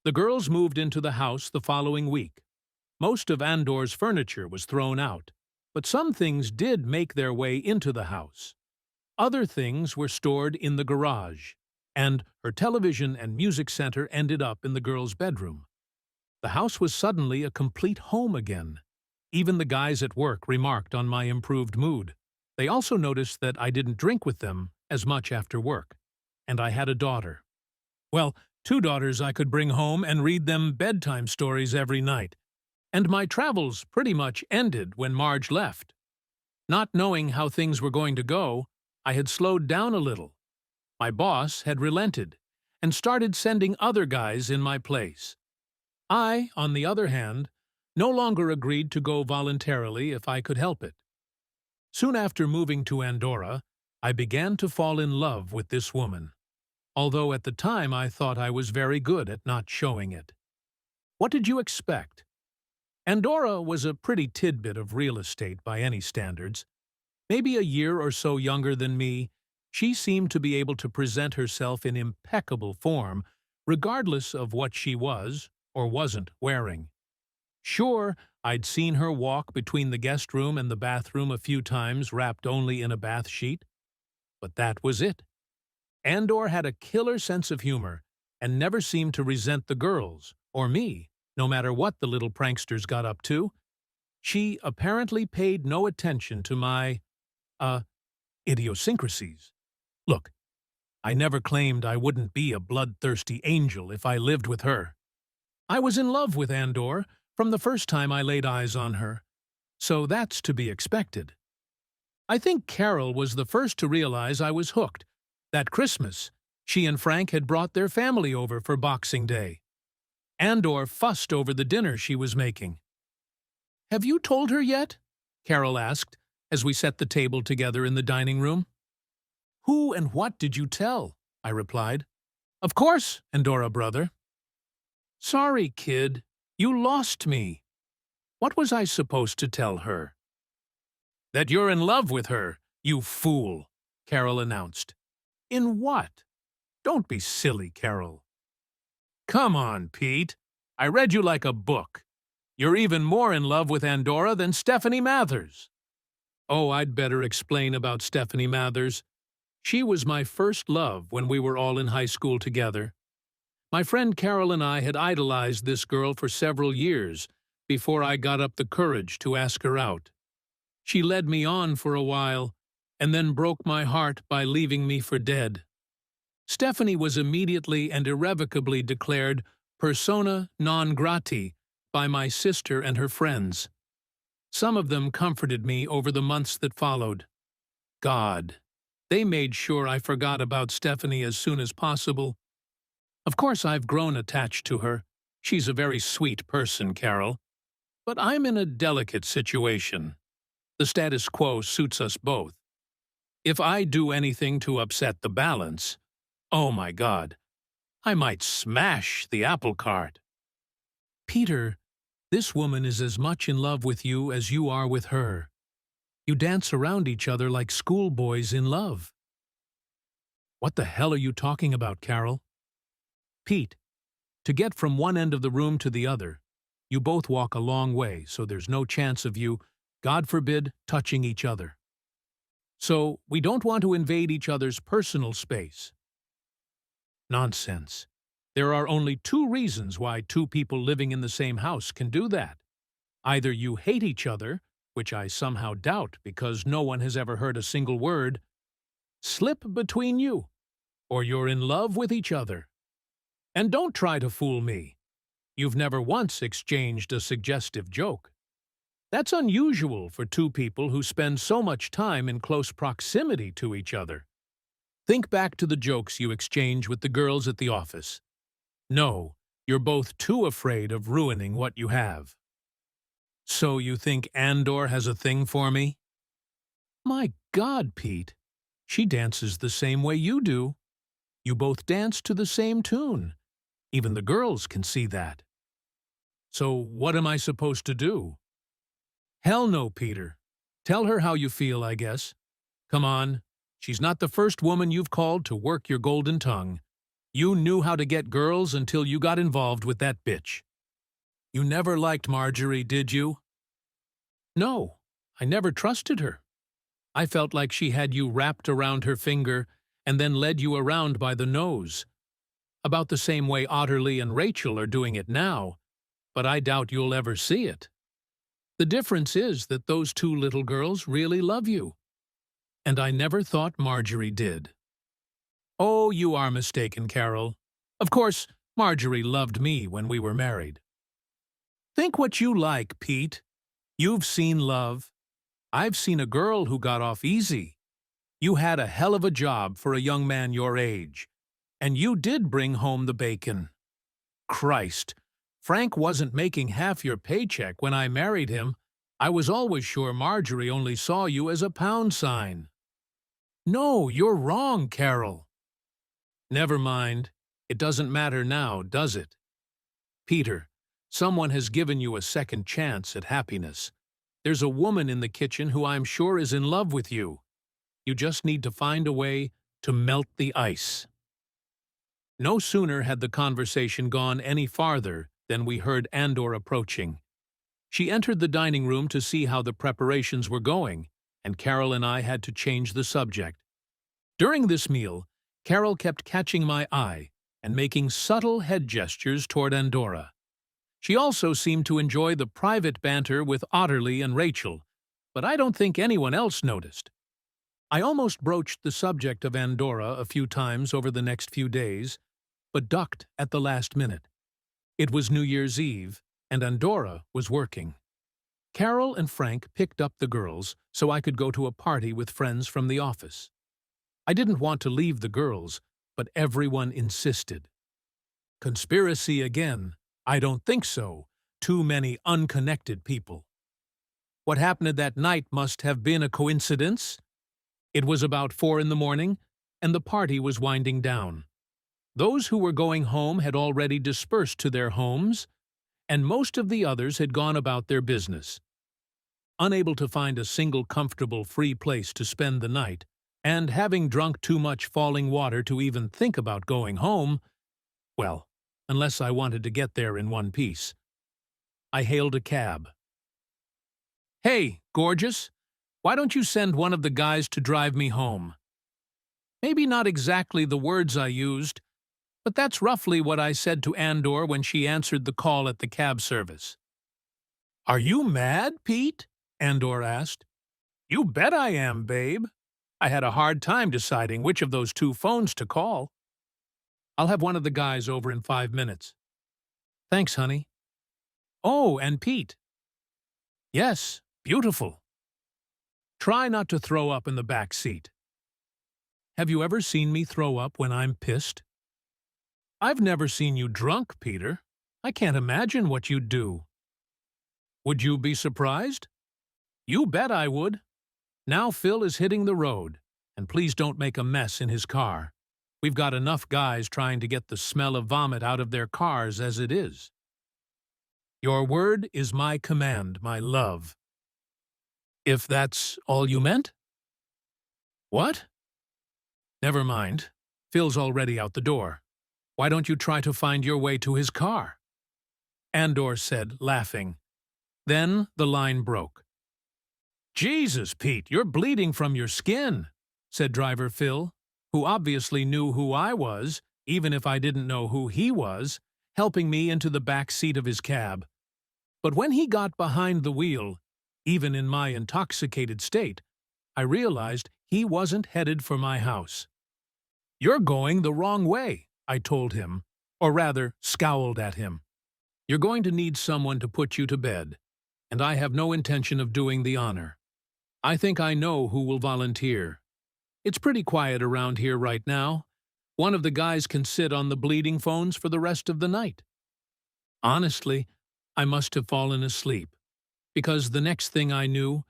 The girls moved into the house the following week. Most of Andor's furniture was thrown out, but some things did make their way into the house. Other things were stored in the garage, and her television and music center ended up in the girls' bedroom. The house was suddenly a complete home again. Even the guys at work remarked on my improved mood. They also noticed that I didn't drink with them as much after work, and I had a daughter. Well, 2 daughters I could bring home and read them bedtime stories every night, and my travels pretty much ended when Marge left. Not knowing how things were going to go, I had slowed down a little. My boss had relented and started sending other guys in my place. I, on the other hand, no longer agreed to go voluntarily if I could help it. Soon after moving to Andorra, I began to fall in love with this woman, although at the time I thought I was very good at not showing it. What did you expect? Andorra was a pretty tidbit of real estate by any standards. Maybe a year or so younger than me, she seemed to be able to present herself in impeccable form, regardless of what she was or wasn't wearing. Sure, I'd seen her walk between the guest room and the bathroom a few times wrapped only in a bath sheet, but that was it. Andor had a killer sense of humor and never seemed to resent the girls, or me, no matter what the little pranksters got up to. She apparently paid no attention to my, idiosyncrasies. Look, I never claimed I wouldn't be a bloodthirsty angel if I lived with her. I was in love with Andor from the first time I laid eyes on her, so that's to be expected. I think Carol was the first to realize I was hooked. That Christmas, she and Frank had brought their family over for Boxing Day. Andor fussed over the dinner she was making. "Have you told her yet?" Carol asked, as we set the table together in the dining room. "Who and what did you tell?" I replied. "Of course, Andorra brother." "Sorry, kid. You lost me. What was I supposed to tell her?" "That you're in love with her, you fool," Carol announced. "In what? Don't be silly, Carol." "Come on, Pete. I read you like a book. You're even more in love with Andorra than Stephanie Mathers." Oh, I'd better explain about Stephanie Mathers. She was my first love when we were all in high school together. My friend Carol and I had idolized this girl for several years before I got up the courage to ask her out. She led me on for a while, and then broke my heart by leaving me for dead. Stephanie was immediately and irrevocably declared persona non grata by my sister and her friends. Some of them comforted me over the months that followed. God, they made sure I forgot about Stephanie as soon as possible. Of course, I've grown attached to her. She's a very sweet person, Carol. But I'm in a delicate situation. The status quo suits us both. If I do anything to upset the balance, oh my God, I might smash the apple cart. Peter, this woman is as much in love with you as you are with her. You dance around each other like schoolboys in love. What the hell are you talking about, Carol? Pete, to get from one end of the room to the other, you both walk a long way, so there's no chance of you, God forbid, touching each other. So we don't want to invade each other's personal space. Nonsense. There are only two reasons why two people living in the same house can do that. Either you hate each other, which I somehow doubt because no one has ever heard a single word, slip between you, or you're in love with each other. And don't try to fool me. You've never once exchanged a suggestive joke. That's unusual for two people who spend so much time in close proximity to each other. Think back to the jokes you exchange with the girls at the office. No, you're both too afraid of ruining what you have. So you think Andor has a thing for me? My God, Pete. She dances the same way you do. You both dance to the same tune. Even the girls can see that. So what am I supposed to do? Hell no, Peter. Tell her how you feel, I guess. Come on. She's not the first woman you've called to work your golden tongue. You knew how to get girls until you got involved with that bitch. You never liked Marjorie, did you? No, I never trusted her. I felt like she had you wrapped around her finger and then led you around by the nose. About the same way Otterly and Rachel are doing it now, but I doubt you'll ever see it. The difference is that those two little girls really love you. And I never thought Marjorie did. Oh, you are mistaken, Carol. Of course, Marjorie loved me when we were married. Think what you like, Pete. You've seen love. I've seen a girl who got off easy. You had a hell of a job for a young man your age. And you did bring home the bacon. Christ, Frank wasn't making half your paycheck when I married him. I was always sure Marjorie only saw you as a pound sign. No, you're wrong, Carol. Never mind. It doesn't matter now, does it? Peter, someone has given you a second chance at happiness. There's a woman in the kitchen who I'm sure is in love with you. You just need to find a way to melt the ice. No sooner had the conversation gone any farther than we heard Andor approaching. She entered the dining room to see how the preparations were going, and Carol and I had to change the subject. During this meal, Carol kept catching my eye and making subtle head gestures toward Andorra. She also seemed to enjoy the private banter with Otterly and Rachel, but I don't think anyone else noticed. I almost broached the subject of Andorra a few times over the next few days, but ducked at the last minute. It was New Year's Eve, and Andorra was working. Carol and Frank picked up the girls so I could go to a party with friends from the office. I didn't want to leave the girls, but everyone insisted. Conspiracy again. I don't think so. Too many unconnected people. What happened that night must have been a coincidence. It was about 4 in the morning, and the party was winding down. Those who were going home had already dispersed to their homes, and most of the others had gone about their business. Unable to find a single comfortable free place to spend the night, and having drunk too much falling water to even think about going home, well, unless I wanted to get there in one piece, I hailed a cab. Hey, gorgeous, why don't you send one of the guys to drive me home? Maybe not exactly the words I used, but that's roughly what I said to Andor when she answered the call at the cab service. Are you mad, Pete? Andor asked. You bet I am, babe. I had a hard time deciding which of those two phones to call. I'll have one of the guys over in 5 minutes. Thanks, honey. Oh, and Pete. Yes, beautiful. Try not to throw up in the back seat. Have you ever seen me throw up when I'm pissed? I've never seen you drunk, Peter. I can't imagine what you'd do. Would you be surprised? You bet I would. Now Phil is hitting the road, and please don't make a mess in his car. We've got enough guys trying to get the smell of vomit out of their cars as it is. Your word is my command, my love. If that's all you meant? What? Never mind. Phil's already out the door. Why don't you try to find your way to his car? Andor said, laughing. Then the line broke. Jesus, Pete, you're bleeding from your skin, said driver Phil, who obviously knew who I was, even if I didn't know who he was, helping me into the back seat of his cab. But when he got behind the wheel, even in my intoxicated state, I realized he wasn't headed for my house. You're going the wrong way, I told him, or rather, scowled at him. You're going to need someone to put you to bed, and I have no intention of doing the honor. I think I know who will volunteer. It's pretty quiet around here right now. One of the guys can sit on the bleeding phones for the rest of the night. Honestly, I must have fallen asleep, because the next thing I knew,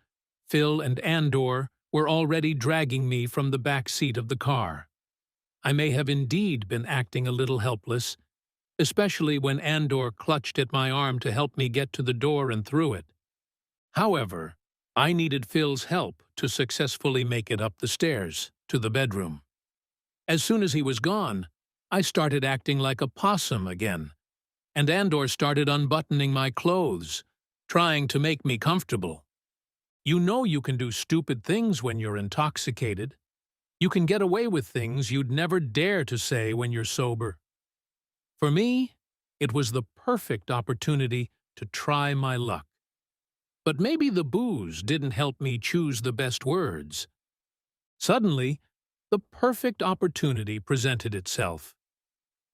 Phil and Andor were already dragging me from the back seat of the car. I may have indeed been acting a little helpless, especially when Andor clutched at my arm to help me get to the door and through it. However, I needed Phil's help to successfully make it up the stairs to the bedroom. As soon as he was gone, I started acting like a possum again, and Andor started unbuttoning my clothes, trying to make me comfortable. You know you can do stupid things when you're intoxicated. You can get away with things you'd never dare to say when you're sober. For me, it was the perfect opportunity to try my luck. But maybe the booze didn't help me choose the best words. Suddenly, the perfect opportunity presented itself.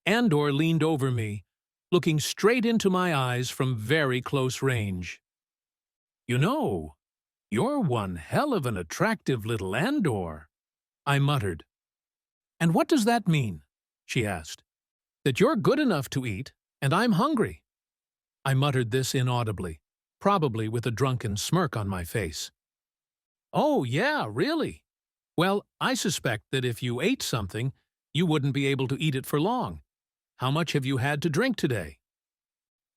Andor leaned over me, looking straight into my eyes from very close range. You know, you're one hell of an attractive little Andor, I muttered. And what does that mean? She asked. That you're good enough to eat, and I'm hungry. I muttered this inaudibly, probably with a drunken smirk on my face. Oh, yeah, really? Well, I suspect that if you ate something, you wouldn't be able to eat it for long. How much have you had to drink today?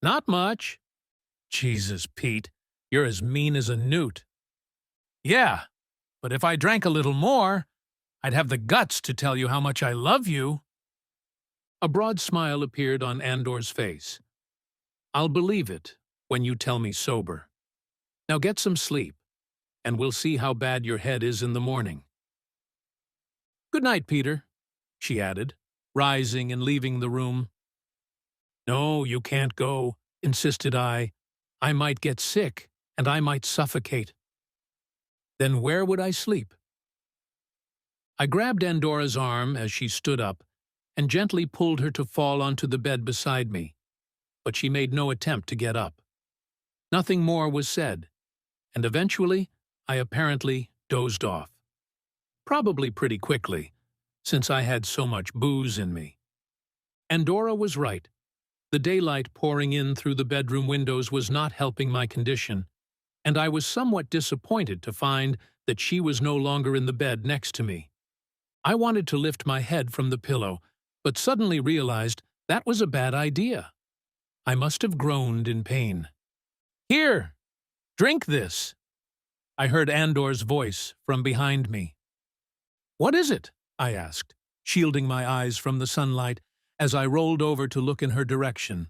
Not much. Jesus, Pete, you're as mean as a newt. Yeah, but if I drank a little more, I'd have the guts to tell you how much I love you. A broad smile appeared on Andor's face. I'll believe it when you tell me sober. Now get some sleep, and we'll see how bad your head is in the morning. Good night, Peter, she added, rising and leaving the room. No, you can't go, insisted I. I might get sick, and I might suffocate. Then where would I sleep? I grabbed Andora's arm as she stood up and gently pulled her to fall onto the bed beside me, but she made no attempt to get up. Nothing more was said, and eventually I apparently dozed off. Probably pretty quickly, since I had so much booze in me. Andora was right. The daylight pouring in through the bedroom windows was not helping my condition, and I was somewhat disappointed to find that she was no longer in the bed next to me. I wanted to lift my head from the pillow, but suddenly realized that was a bad idea. I must have groaned in pain. Here, drink this. I heard Andor's voice from behind me. What is it? I asked, shielding my eyes from the sunlight as I rolled over to look in her direction.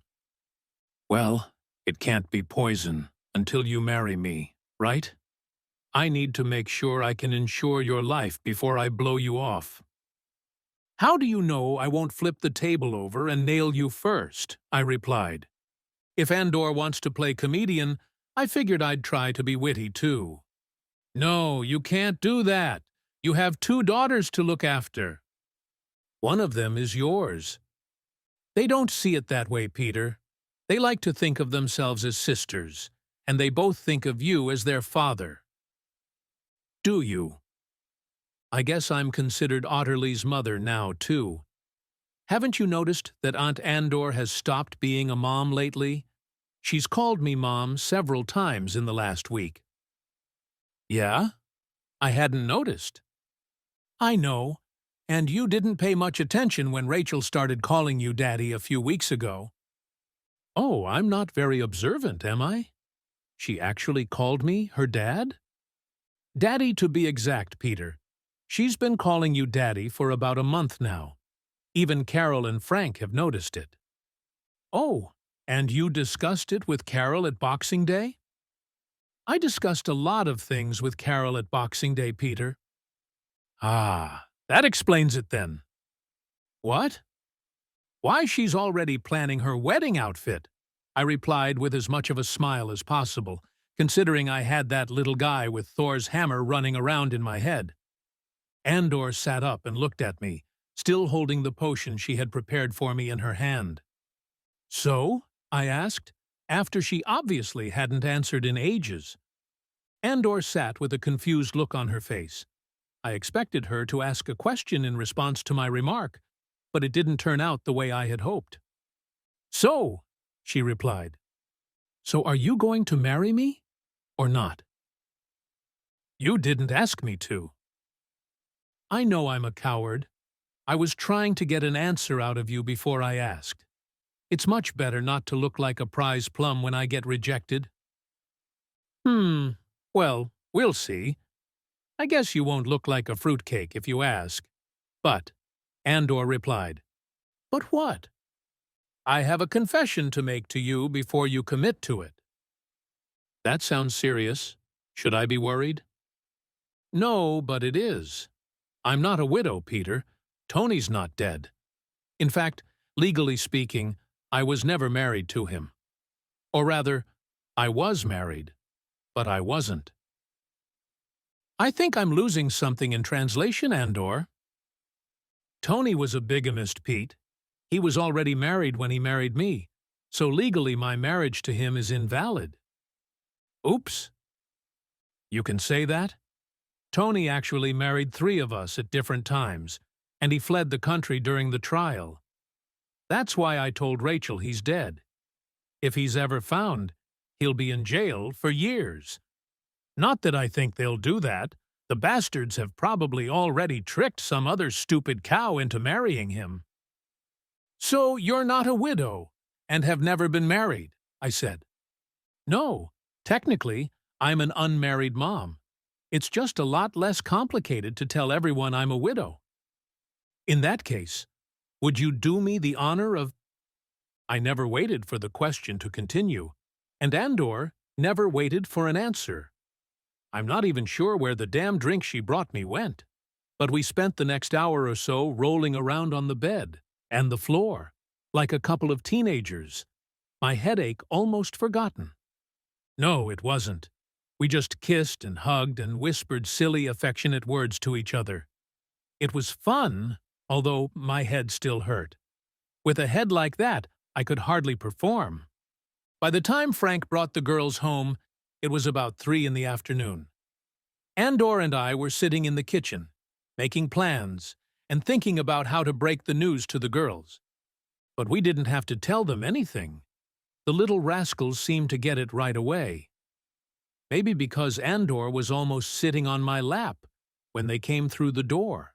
Well, it can't be poison until you marry me, right? I need to make sure I can ensure your life before I blow you off. How do you know I won't flip the table over and nail you first? I replied. If Andor wants to play comedian, I figured I'd try to be witty too. No, you can't do that. You have 2 daughters to look after. One of them is yours. They don't see it that way, Peter. They like to think of themselves as sisters, and they both think of you as their father. Do you? I guess I'm considered Otterly's mother now, too. Haven't you noticed that Aunt Andor has stopped being a mom lately? She's called me Mom several times in the last week. Yeah? I hadn't noticed. I know. And you didn't pay much attention when Rachel started calling you Daddy a few weeks ago. Oh, I'm not very observant, am I? She actually called me her dad? Daddy to be exact, Peter. She's been calling you Daddy for about a month now. Even Carol and Frank have noticed it. Oh, and you discussed it with Carol at Boxing Day? I discussed a lot of things with Carol at Boxing Day, Peter. Ah, that explains it then. What? Why, she's already planning her wedding outfit, I replied with as much of a smile as possible, considering I had that little guy with Thor's hammer running around in my head. Andor sat up and looked at me, still holding the potion she had prepared for me in her hand. So? I asked, after she obviously hadn't answered in ages. Andor sat with a confused look on her face. I expected her to ask a question in response to my remark, but it didn't turn out the way I had hoped. So, she replied. So are you going to marry me, or not? You didn't ask me to. I know I'm a coward. I was trying to get an answer out of you before I asked. It's much better not to look like a prize plum when I get rejected. Well, we'll see. I guess you won't look like a fruitcake if you ask. But, Andor replied, but what? I have a confession to make to you before you commit to it. That sounds serious. Should I be worried? No, but it is. I'm not a widow, Peter. Tony's not dead. In fact, legally speaking, I was never married to him. Or rather, I was married, but I wasn't. I think I'm losing something in translation, Andor. Tony was a bigamist, Pete. He was already married when he married me, so legally my marriage to him is invalid. Oops. You can say that? Tony actually married 3 of us at different times, and he fled the country during the trial. That's why I told Rachel he's dead. If he's ever found, he'll be in jail for years. Not that I think they'll do that. The bastards have probably already tricked some other stupid cow into marrying him. So you're not a widow, and have never been married, I said. No, technically, I'm an unmarried mom. It's just a lot less complicated to tell everyone I'm a widow. In that case, would you do me the honor of... I never waited for the question to continue, and Andor never waited for an answer. I'm not even sure where the damn drink she brought me went, but we spent the next hour or so rolling around on the bed and the floor, like a couple of teenagers, my headache almost forgotten. No, it wasn't. We just kissed and hugged and whispered silly, affectionate words to each other. It was fun, although my head still hurt. With a head like that, I could hardly perform. By the time Frank brought the girls home, it was about 3 in the afternoon. Andor and I were sitting in the kitchen, making plans and thinking about how to break the news to the girls. But we didn't have to tell them anything. The little rascals seemed to get it right away. Maybe because Andor was almost sitting on my lap when they came through the door.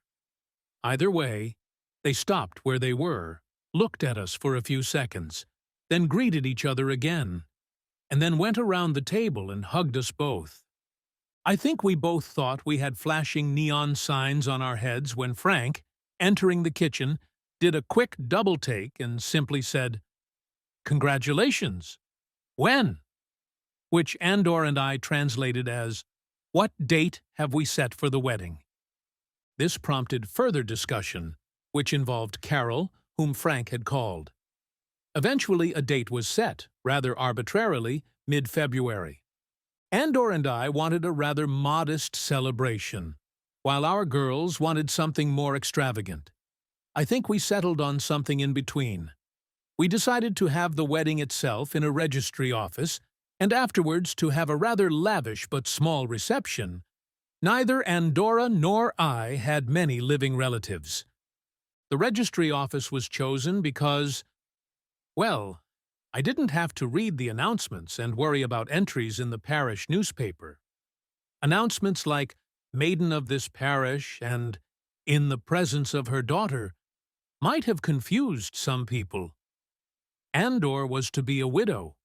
Either way, they stopped where they were, looked at us for a few seconds, then greeted each other again, and then went around the table and hugged us both. I think we both thought we had flashing neon signs on our heads when Frank, entering the kitchen, did a quick double take and simply said, "Congratulations. When?" Which Andor and I translated as, "What date have we set for the wedding?" This prompted further discussion, which involved Carol, whom Frank had called. Eventually, a date was set, rather arbitrarily, mid-February. Andor and I wanted a rather modest celebration, while our girls wanted something more extravagant. I think we settled on something in between. We decided to have the wedding itself in a registry office, and afterwards to have a rather lavish but small reception. Neither Andorra nor I had many living relatives. The registry office was chosen because, well, I didn't have to read the announcements and worry about entries in the parish newspaper. Announcements like "Maiden of this parish" and "In the presence of her daughter" might have confused some people. Andor was to be a widow.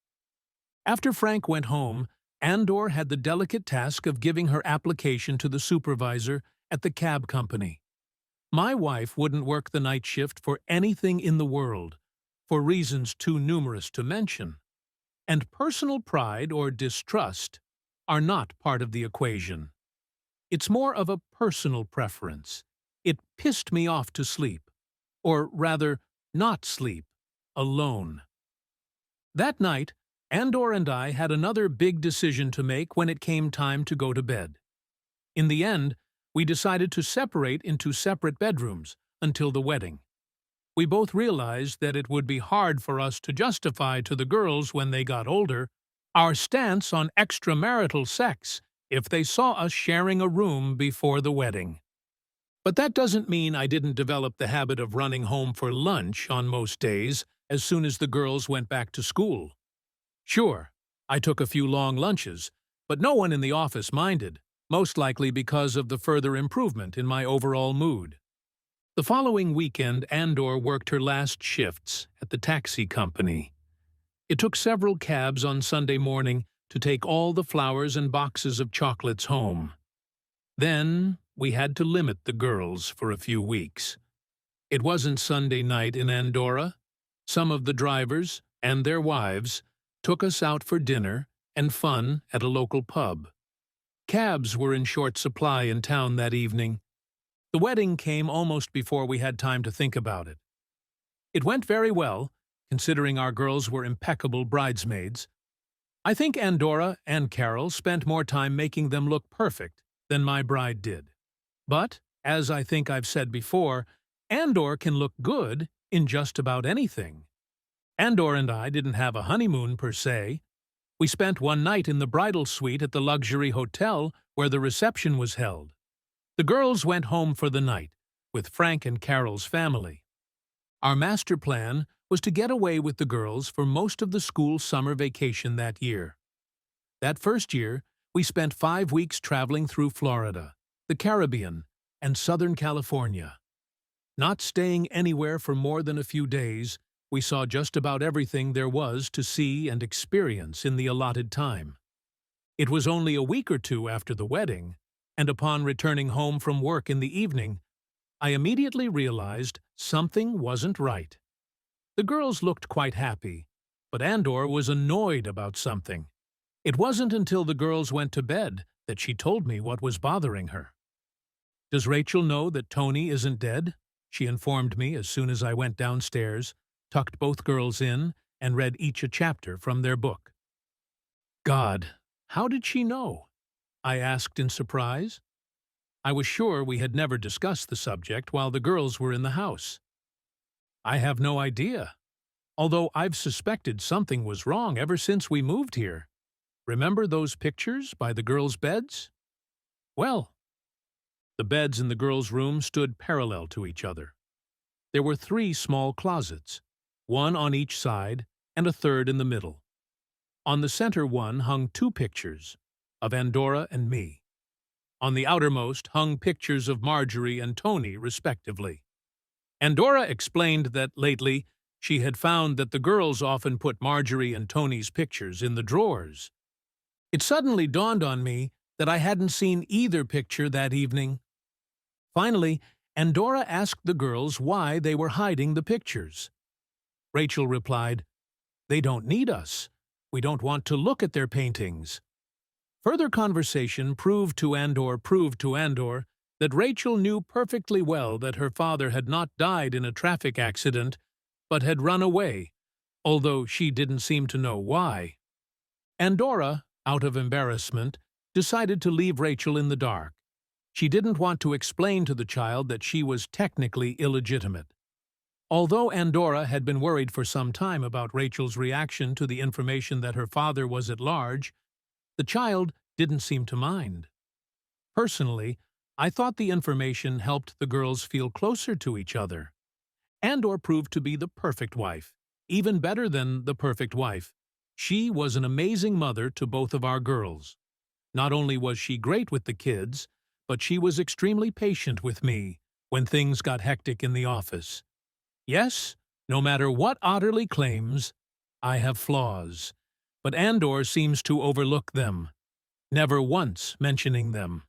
After Frank went home, Andor had the delicate task of giving her application to the supervisor at the cab company. My wife wouldn't work the night shift for anything in the world, for reasons too numerous to mention. And personal pride or distrust are not part of the equation. It's more of a personal preference. It pissed me off to sleep, or rather, not sleep, alone. That night, Andor and I had another big decision to make when it came time to go to bed. In the end, we decided to separate into separate bedrooms until the wedding. We both realized that it would be hard for us to justify to the girls when they got older our stance on extramarital sex if they saw us sharing a room before the wedding. But that doesn't mean I didn't develop the habit of running home for lunch on most days as soon as the girls went back to school. Sure, I took a few long lunches, but no one in the office minded, most likely because of the further improvement in my overall mood. The following weekend, Andor worked her last shifts at the taxi company. It took several cabs on Sunday morning to take all the flowers and boxes of chocolates home. Then we had to limit the girls for a few weeks. It wasn't Sunday night in Andorra. Some of the drivers and their wives took us out for dinner and fun at a local pub. Cabs were in short supply in town that evening. The wedding came almost before we had time to think about it. It went very well, considering our girls were impeccable bridesmaids. I think Andorra and Carol spent more time making them look perfect than my bride did. But, as I think I've said before, Andor can look good in just about anything. Andor and I didn't have a honeymoon per se. We spent one night in the bridal suite at the luxury hotel where the reception was held. The girls went home for the night, with Frank and Carol's family. Our master plan was to get away with the girls for most of the school summer vacation that year. That first year, we spent 5 weeks traveling through Florida, the Caribbean, and Southern California. Not staying anywhere for more than a few days, we saw just about everything there was to see and experience in the allotted time. It was only a week or two after the wedding, and upon returning home from work in the evening, I immediately realized something wasn't right. The girls looked quite happy, but Andor was annoyed about something. It wasn't until the girls went to bed that she told me what was bothering her. "Does Rachel know that Tony isn't dead?" she informed me as soon as I went downstairs, tucked both girls in, and read each a chapter from their book. God, how did she know? I asked in surprise. I was sure we had never discussed the subject while the girls were in the house. I have no idea, although I've suspected something was wrong ever since we moved here. Remember those pictures by the girls' beds? Well, the beds in the girls' room stood parallel to each other. There were 3 small closets, one on each side and a third in the middle. On the center one hung 2 pictures, of Andorra and me. On the outermost hung pictures of Marjorie and Tony, respectively. Andorra explained that lately she had found that the girls often put Marjorie and Tony's pictures in the drawers. It suddenly dawned on me that I hadn't seen either picture that evening. Finally, Andorra asked the girls why they were hiding the pictures. Rachel replied, "They don't need us. We don't want to look at their paintings." Further conversation proved to Andor that Rachel knew perfectly well that her father had not died in a traffic accident, but had run away, although she didn't seem to know why. Andorra, out of embarrassment, decided to leave Rachel in the dark. She didn't want to explain to the child that she was technically illegitimate. Although Andorra had been worried for some time about Rachel's reaction to the information that her father was at large, the child didn't seem to mind. Personally, I thought the information helped the girls feel closer to each other. Andor proved to be the perfect wife, even better than the perfect wife. She was an amazing mother to both of our girls. Not only was she great with the kids, but she was extremely patient with me when things got hectic in the office. Yes, no matter what Otterly claims, I have flaws, but Andor seems to overlook them, never once mentioning them.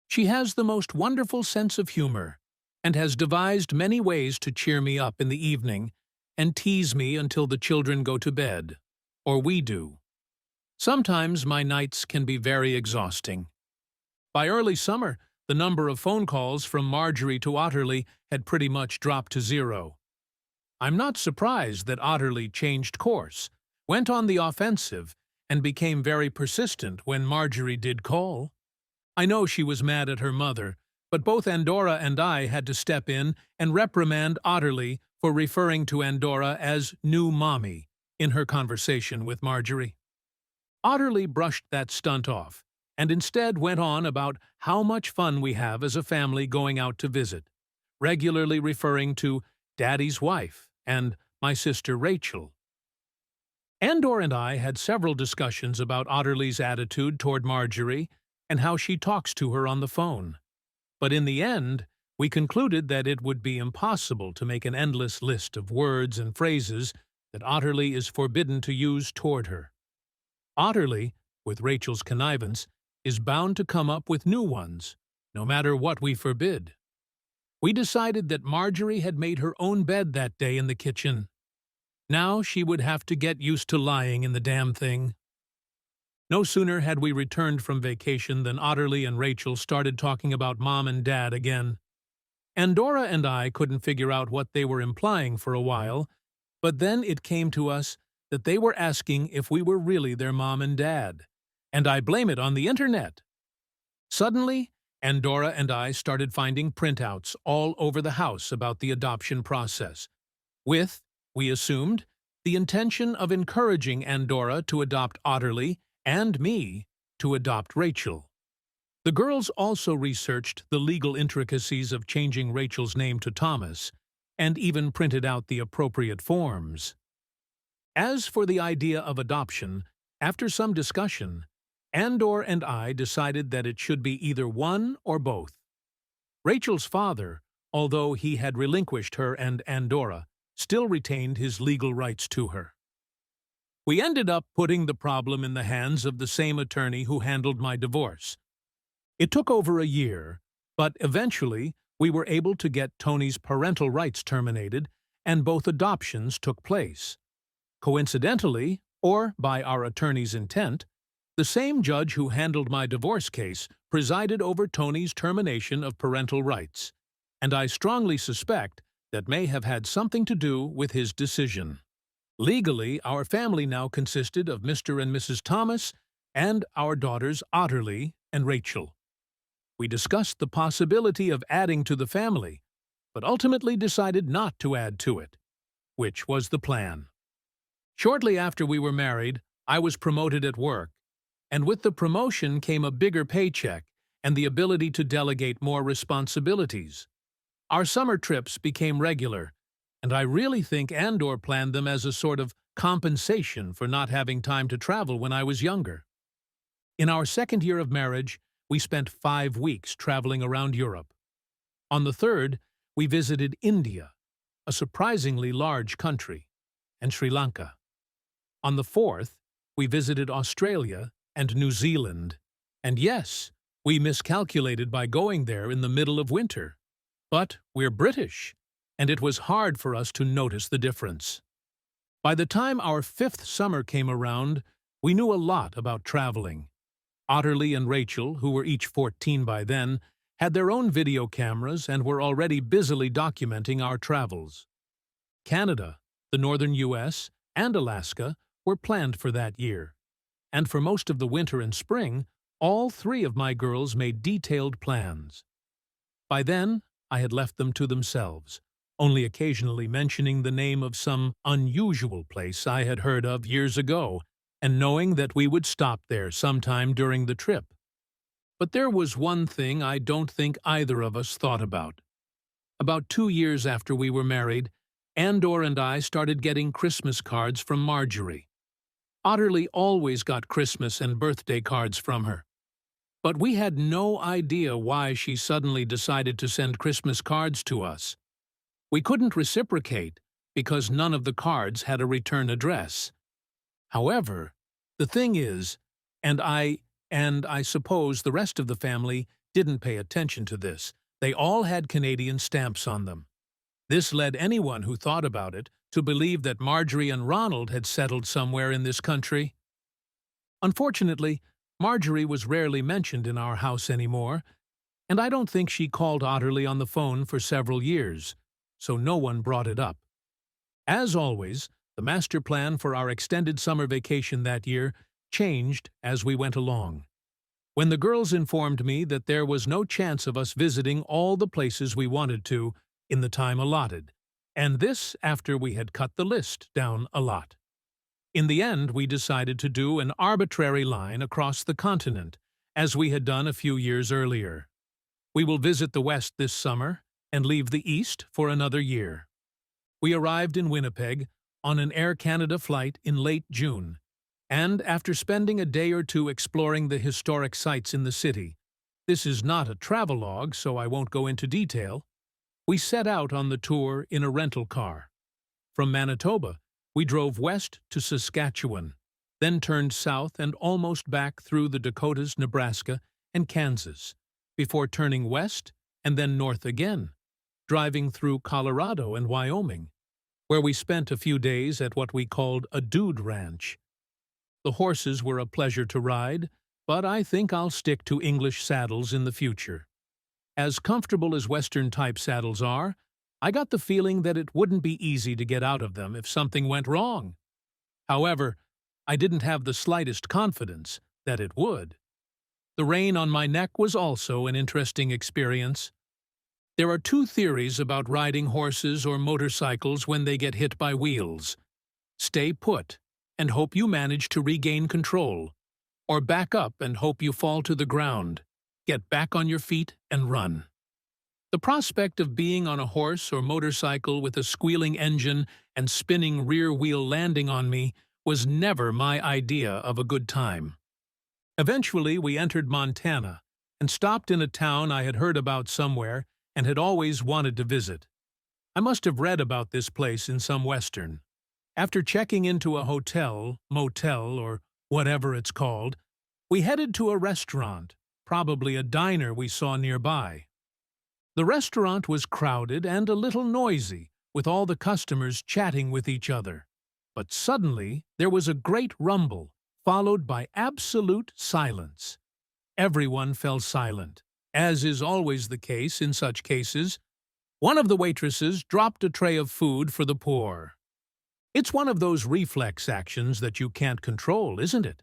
She has the most wonderful sense of humor and has devised many ways to cheer me up in the evening and tease me until the children go to bed, or we do. Sometimes my nights can be very exhausting. By early summer, the number of phone calls from Marjorie to Otterly had pretty much dropped to zero. I'm not surprised that Otterly changed course, went on the offensive, and became very persistent when Marjorie did call. I know she was mad at her mother, but both Andorra and I had to step in and reprimand Otterly for referring to Andorra as new mommy in her conversation with Marjorie. Otterly brushed that stunt off, and instead went on about how much fun we have as a family going out to visit, regularly referring to Daddy's wife and my sister Rachel. Andor and I had several discussions about Otterly's attitude toward Marjorie and how she talks to her on the phone. But in the end, we concluded that it would be impossible to make an endless list of words and phrases that Otterly is forbidden to use toward her. Otterly, with Rachel's connivance, is bound to come up with new ones, no matter what we forbid. We decided that Marjorie had made her own bed that day in the kitchen. Now she would have to get used to lying in the damn thing. No sooner had we returned from vacation than Otterly and Rachel started talking about Mom and Dad again. Andorra and I couldn't figure out what they were implying for a while, but then it came to us that they were asking if we were really their mom and dad, and I blame it on the internet. Suddenly, Andorra and I started finding printouts all over the house about the adoption process, with, we assumed, the intention of encouraging Andorra to adopt Otterly and me to adopt Rachel. The girls also researched the legal intricacies of changing Rachel's name to Thomas, and even printed out the appropriate forms. As for the idea of adoption, after some discussion, Andor and I decided that it should be either one or both. Rachel's father, although he had relinquished her and Andorra, still retained his legal rights to her. We ended up putting the problem in the hands of the same attorney who handled my divorce. It took over a year, but eventually we were able to get Tony's parental rights terminated, and both adoptions took place. Coincidentally, or by our attorney's intent, the same judge who handled my divorce case presided over Tony's termination of parental rights, and I strongly suspect that may have had something to do with his decision. Legally, our family now consisted of Mr. and Mrs. Thomas and our daughters Otterly and Rachel. We discussed the possibility of adding to the family, but ultimately decided not to add to it, which was the plan. Shortly after we were married, I was promoted at work, and with the promotion came a bigger paycheck and the ability to delegate more responsibilities. Our summer trips became regular, and I really think Andor planned them as a sort of compensation for not having time to travel when I was younger. In our second year of marriage, we spent 5 weeks traveling around Europe. On the third, we visited India, a surprisingly large country, and Sri Lanka. On the fourth, we visited Australia and New Zealand. And yes, we miscalculated by going there in the middle of winter. But we're British, and it was hard for us to notice the difference. By the time our 5th summer came around, we knew a lot about traveling. Otterly and Rachel, who were each 14 by then, had their own video cameras and were already busily documenting our travels. Canada, the northern U.S., and Alaska were planned for that year, and for most of the winter and spring, all 3 of my girls made detailed plans. By then, I had left them to themselves, only occasionally mentioning the name of some unusual place I had heard of years ago, and knowing that we would stop there sometime during the trip. But there was one thing I don't think either of us thought about. About 2 years after we were married, Andor and I started getting Christmas cards from Marjorie. Otterly always got Christmas and birthday cards from her. But we had no idea why she suddenly decided to send Christmas cards to us. We couldn't reciprocate because none of the cards had a return address. However, the thing is, and I suppose the rest of the family didn't pay attention to this, they all had Canadian stamps on them. This led anyone who thought about it to believe that Marjorie and Ronald had settled somewhere in this country. Unfortunately, Marjorie was rarely mentioned in our house anymore, and I don't think she called Otterly on the phone for several years, so no one brought it up. As always, the master plan for our extended summer vacation that year changed as we went along. When the girls informed me that there was no chance of us visiting all the places we wanted to in the time allotted, and this after we had cut the list down a lot. In the end, we decided to do an arbitrary line across the continent, as we had done a few years earlier. We will visit the West this summer and leave the East for another year. We arrived in Winnipeg on an Air Canada flight in late June, and after spending a day or two exploring the historic sites in the city, this is not a travelogue, so I won't go into detail, we set out on the tour in a rental car. From Manitoba, we drove west to Saskatchewan, then turned south and almost back through the Dakotas, Nebraska, and Kansas, before turning west and then north again, driving through Colorado and Wyoming, where we spent a few days at what we called a dude ranch. The horses were a pleasure to ride, but I think I'll stick to English saddles in the future. As comfortable as Western-type saddles are, I got the feeling that it wouldn't be easy to get out of them if something went wrong. However, I didn't have the slightest confidence that it would. The rein on my neck was also an interesting experience. There are two theories about riding horses or motorcycles when they get hit by wheels. Stay put and hope you manage to regain control, or back up and hope you fall to the ground, get back on your feet and run. The prospect of being on a horse or motorcycle with a squealing engine and spinning rear wheel landing on me was never my idea of a good time. Eventually, we entered Montana and stopped in a town I had heard about somewhere and had always wanted to visit. I must have read about this place in some Western. After checking into a hotel, motel, or whatever it's called, we headed to a restaurant, probably a diner we saw nearby. The restaurant was crowded and a little noisy, with all the customers chatting with each other. But suddenly, there was a great rumble, followed by absolute silence. Everyone fell silent, as is always the case in such cases. One of the waitresses dropped a tray of food for the poor. It's one of those reflex actions that you can't control, isn't it?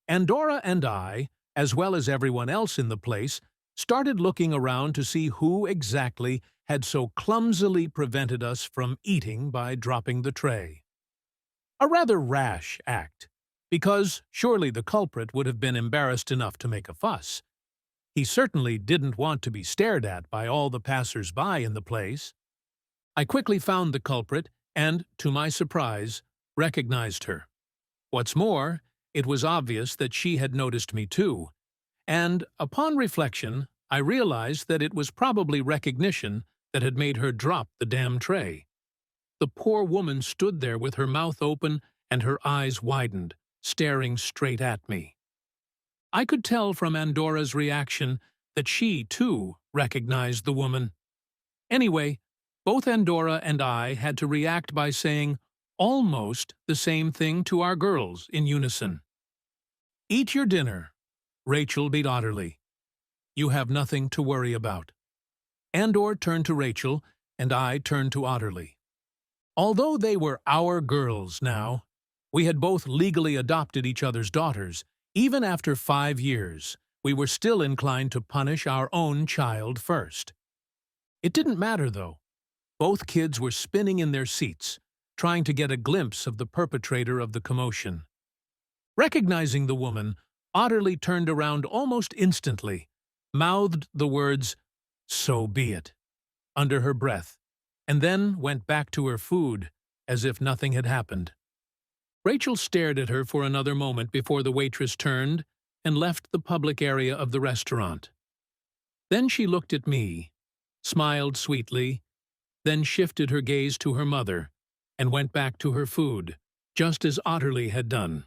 Andorra and I, as well as everyone else in the place, started looking around to see who exactly had so clumsily prevented us from eating by dropping the tray. A rather rash act, because surely the culprit would have been embarrassed enough to make a fuss. He certainly didn't want to be stared at by all the passers-by in the place. I quickly found the culprit and, to my surprise, recognized her. What's more, it was obvious that she had noticed me too, and, upon reflection, I realized that it was probably recognition that had made her drop the damn tray. The poor woman stood there with her mouth open and her eyes widened, staring straight at me. I could tell from Andorra's reaction that she, too, recognized the woman. Anyway, both Andorra and I had to react by saying almost the same thing to our girls in unison. "Eat your dinner." Rachel beat Otterly. "You have nothing to worry about." Andor turned to Rachel, and I turned to Otterly. Although they were our girls now, we had both legally adopted each other's daughters. Even after 5 years, we were still inclined to punish our own child first. It didn't matter, though. Both kids were spinning in their seats, trying to get a glimpse of the perpetrator of the commotion. Recognizing the woman, Otterly turned around almost instantly, mouthed the words, "So be it," under her breath, and then went back to her food, as if nothing had happened. Rachel stared at her for another moment before the waitress turned and left the public area of the restaurant. Then she looked at me, smiled sweetly, then shifted her gaze to her mother, and went back to her food, just as Otterly had done.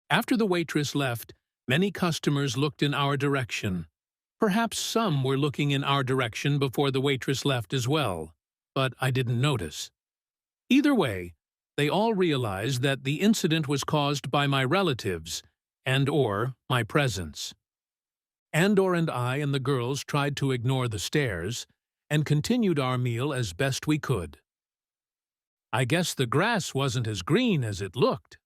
After the waitress left, many customers looked in our direction. Perhaps some were looking in our direction before the waitress left as well, but I didn't notice. Either way, they all realized that the incident was caused by my relatives and/or my presence. Andor and I and the girls tried to ignore the stares and continued our meal as best we could. I guess the grass wasn't as green as it looked.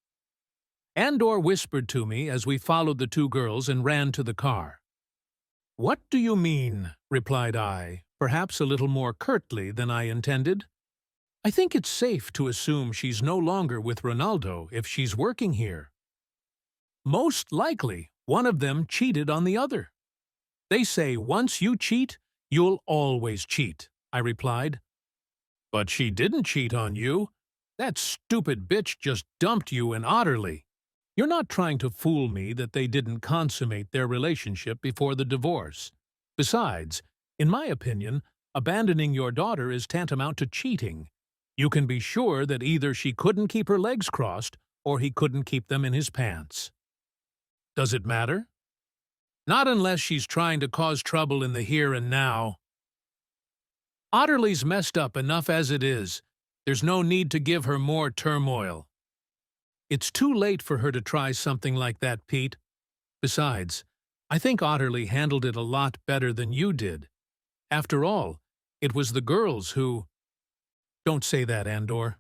Andor whispered to me as we followed the two girls and ran to the car. "What do you mean?" replied I, perhaps a little more curtly than I intended. "I think it's safe to assume she's no longer with Ronaldo if she's working here." "Most likely, one of them cheated on the other. They say once you cheat, you'll always cheat," I replied. "But she didn't cheat on you. That stupid bitch just dumped you and Otterly. You're not trying to fool me that they didn't consummate their relationship before the divorce. Besides, in my opinion, abandoning your daughter is tantamount to cheating. You can be sure that either she couldn't keep her legs crossed or he couldn't keep them in his pants." "Does it matter?" "Not unless she's trying to cause trouble in the here and now. Otterly's messed up enough as it is. There's no need to give her more turmoil." "It's too late for her to try something like that, Pete. Besides, I think Otterly handled it a lot better than you did. After all, it was the girls who—" "Don't say that, Andor.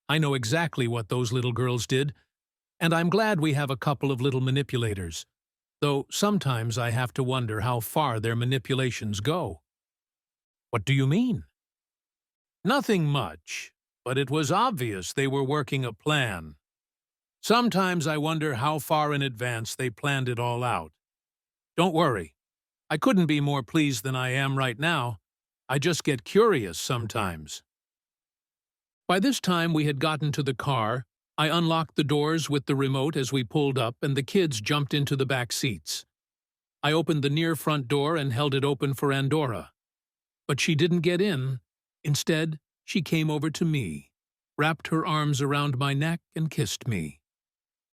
I know exactly what those little girls did, and I'm glad we have a couple of little manipulators, though sometimes I have to wonder how far their manipulations go." "What do you mean?" "Nothing much, but it was obvious they were working a plan. Sometimes I wonder how far in advance they planned it all out. Don't worry. I couldn't be more pleased than I am right now. I just get curious sometimes." By this time we had gotten to the car. I unlocked the doors with the remote as we pulled up, and the kids jumped into the back seats. I opened the near front door and held it open for Andorra. But she didn't get in. Instead, she came over to me, wrapped her arms around my neck, and kissed me.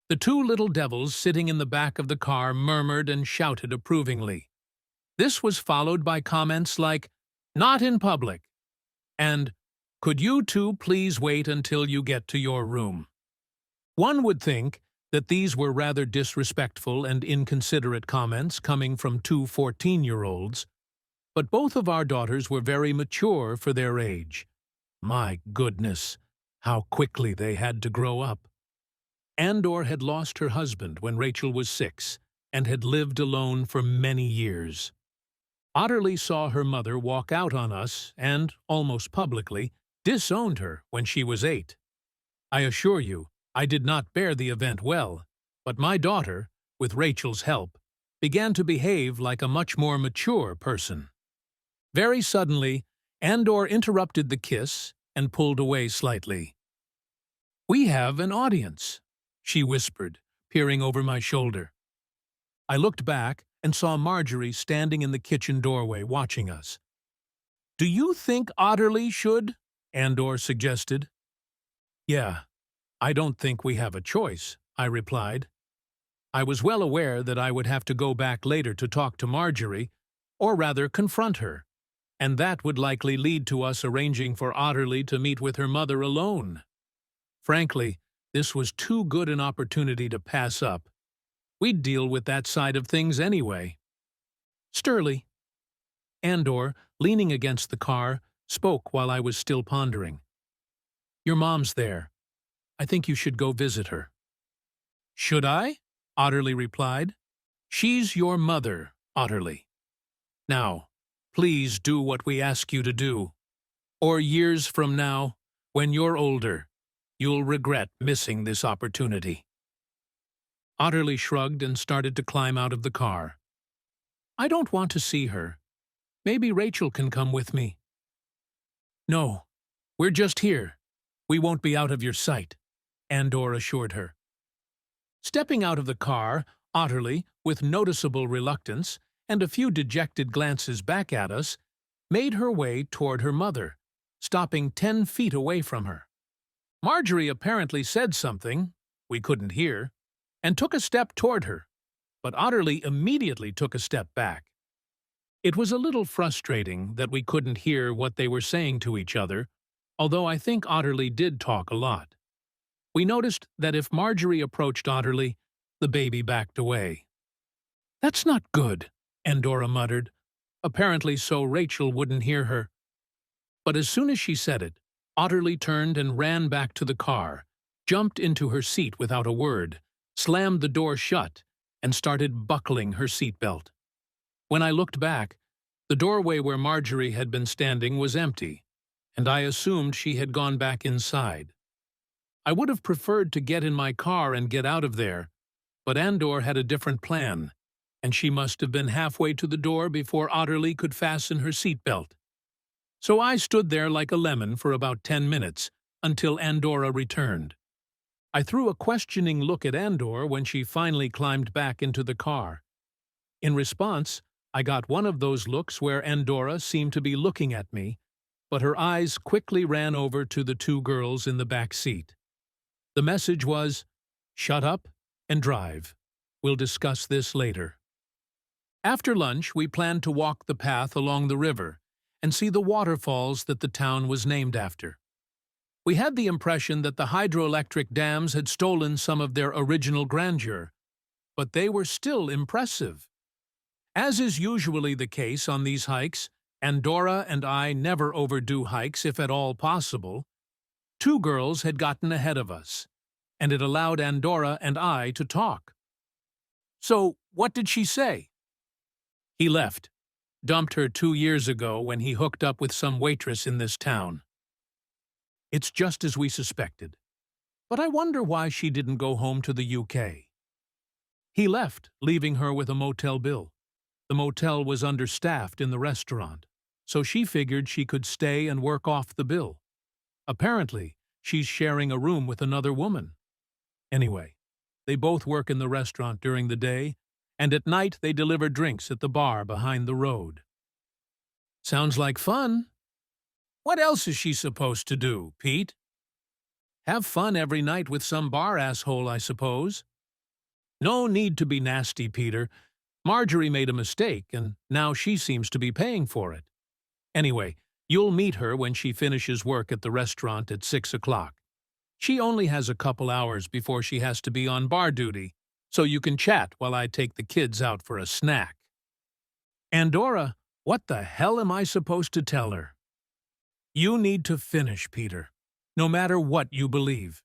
The two little devils sitting in the back of the car murmured and shouted approvingly. This was followed by comments like, "Not in public," and "Could you two please wait until you get to your room?" One would think that these were rather disrespectful and inconsiderate comments coming from two 14-year-olds, but both of our daughters were very mature for their age. My goodness, how quickly they had to grow up. Andor had lost her husband when Rachel was 6 and had lived alone for many years. Otterly saw her mother walk out on us and, almost publicly, disowned her when she was 8. I assure you, I did not bear the event well, but my daughter, with Rachel's help, began to behave like a much more mature person. Very suddenly, Andor interrupted the kiss and pulled away slightly. "We have an audience," she whispered, peering over my shoulder. I looked back and saw Marjorie standing in the kitchen doorway watching us. "Do you think Otterly should?" Andor suggested. "Yeah, I don't think we have a choice," I replied. I was well aware that I would have to go back later to talk to Marjorie, or rather confront her, and that would likely lead to us arranging for Otterly to meet with her mother alone. Frankly, this was too good an opportunity to pass up. We'd deal with that side of things anyway. "Sturley." Andor, leaning against the car, spoke while I was still pondering. "Your mom's there. I think you should go visit her." "Should I?" Otterly replied. "She's your mother, Otterly. Now, please do what we ask you to do." Or years from now, when you're older, you'll regret missing this opportunity. Otterly shrugged and started to climb out of the car. I don't want to see her. Maybe Rachel can come with me. No, we're just here. We won't be out of your sight, Andor assured her. Stepping out of the car, Otterly, with noticeable reluctance and a few dejected glances back at us, made her way toward her mother, stopping 10 feet away from her. Marjorie apparently said something we couldn't hear, and took a step toward her, but Otterly immediately took a step back. It was a little frustrating that we couldn't hear what they were saying to each other, although I think Otterly did talk a lot. We noticed that if Marjorie approached Otterly, the baby backed away. That's not good, Andorra muttered, apparently so Rachel wouldn't hear her. But as soon as she said it, Otterly turned and ran back to the car, jumped into her seat without a word, slammed the door shut, and started buckling her seatbelt. When I looked back, the doorway where Marjorie had been standing was empty, and I assumed she had gone back inside. I would have preferred to get in my car and get out of there, but Andor had a different plan, and she must have been halfway to the door before Otterly could fasten her seatbelt. So I stood there like a lemon for about 10 minutes, until Andorra returned. I threw a questioning look at Andor when she finally climbed back into the car. In response, I got one of those looks where Andorra seemed to be looking at me, but her eyes quickly ran over to the two girls in the back seat. The message was, "Shut up and drive. We'll discuss this later." After lunch, we planned to walk the path along the river and see the waterfalls that the town was named after. We had the impression that the hydroelectric dams had stolen some of their original grandeur, but they were still impressive. As is usually the case on these hikes, Andorra and I never overdo hikes if at all possible. Two girls had gotten ahead of us, and it allowed Andorra and I to talk. So, what did she say? He left. Dumped her 2 years ago when he hooked up with some waitress in this town. It's just as we suspected. But I wonder why she didn't go home to the UK. He left, leaving her with a motel bill. The motel was understaffed in the restaurant, so she figured she could stay and work off the bill. Apparently, she's sharing a room with another woman. Anyway, they both work in the restaurant during the day, and at night they deliver drinks at the bar behind the road. Sounds like fun. What else is she supposed to do, Pete? Have fun every night with some bar asshole, I suppose. No need to be nasty, Peter. Marjorie made a mistake, and now she seems to be paying for it. Anyway, you'll meet her when she finishes work at the restaurant at 6 o'clock. She only has a couple hours before she has to be on bar duty, so you can chat while I take the kids out for a snack. Andorra, what the hell am I supposed to tell her? You need to finish, Peter, no matter what you believe.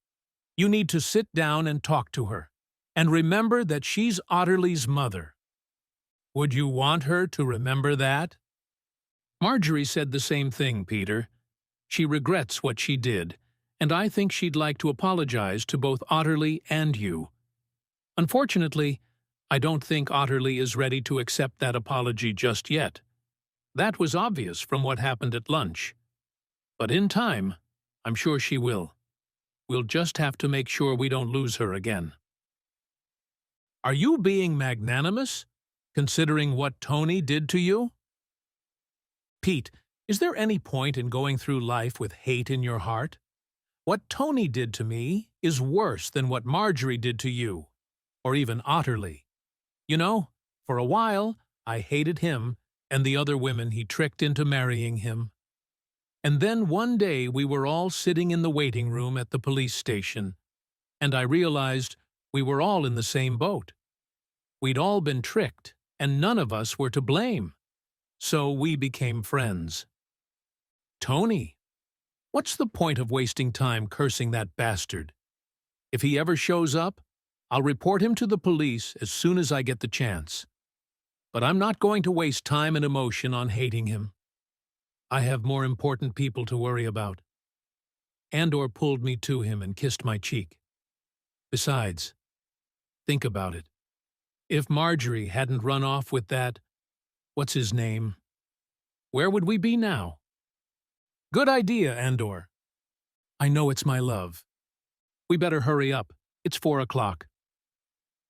You need to sit down and talk to her, and remember that she's Otterly's mother. Would you want her to remember that? Marjorie said the same thing, Peter. She regrets what she did, and I think she'd like to apologize to both Otterly and you. Unfortunately, I don't think Otterly is ready to accept that apology just yet. That was obvious from what happened at lunch. But in time, I'm sure she will. We'll just have to make sure we don't lose her again. Are you being magnanimous, considering what Tony did to you? Pete, is there any point in going through life with hate in your heart? What Tony did to me is worse than what Marjorie did to you, or even Otterly. You know, for a while, I hated him and the other women he tricked into marrying him. And then one day we were all sitting in the waiting room at the police station, and I realized we were all in the same boat. We'd all been tricked, and none of us were to blame. So we became friends. Tony, what's the point of wasting time cursing that bastard? If he ever shows up, I'll report him to the police as soon as I get the chance. But I'm not going to waste time and emotion on hating him. I have more important people to worry about. Andor pulled me to him and kissed my cheek. Besides, think about it. If Marjorie hadn't run off with that, what's his name, where would we be now? Good idea, Andor. I know it's my love. We better hurry up. It's 4 o'clock.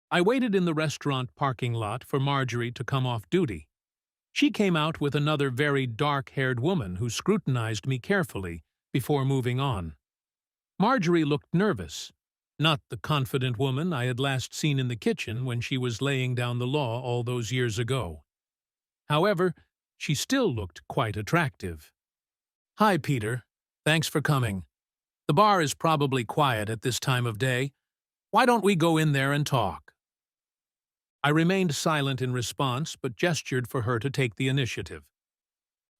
I waited in the restaurant parking lot for Marjorie to come off duty. She came out with another very dark-haired woman who scrutinized me carefully before moving on. Marjorie looked nervous, not the confident woman I had last seen in the kitchen when she was laying down the law all those years ago. However, she still looked quite attractive. Hi, Peter. Thanks for coming. The bar is probably quiet at this time of day. Why don't we go in there and talk? I remained silent in response, but gestured for her to take the initiative.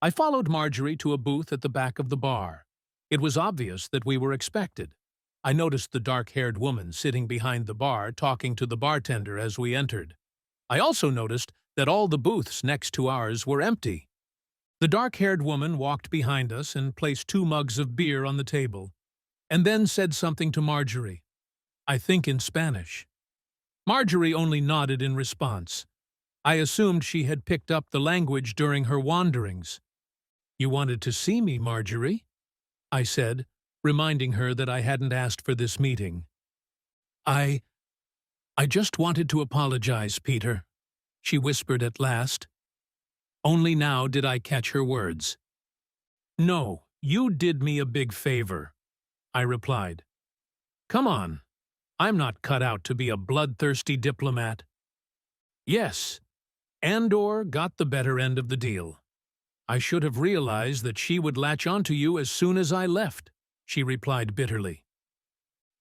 I followed Marjorie to a booth at the back of the bar. It was obvious that we were expected. I noticed the dark-haired woman sitting behind the bar talking to the bartender as we entered. I also noticed that all the booths next to ours were empty. The dark-haired woman walked behind us and placed 2 mugs of beer on the table, and then said something to Marjorie, I think in Spanish. Marjorie only nodded in response. I assumed she had picked up the language during her wanderings. You wanted to see me, Marjorie? I said, reminding her that I hadn't asked for this meeting. I just wanted to apologize, Peter, she whispered at last. Only now did I catch her words. No, you did me a big favor, I replied. Come on, I'm not cut out to be a bloodthirsty diplomat. Yes, Andor got the better end of the deal. I should have realized that she would latch onto you as soon as I left, she replied bitterly.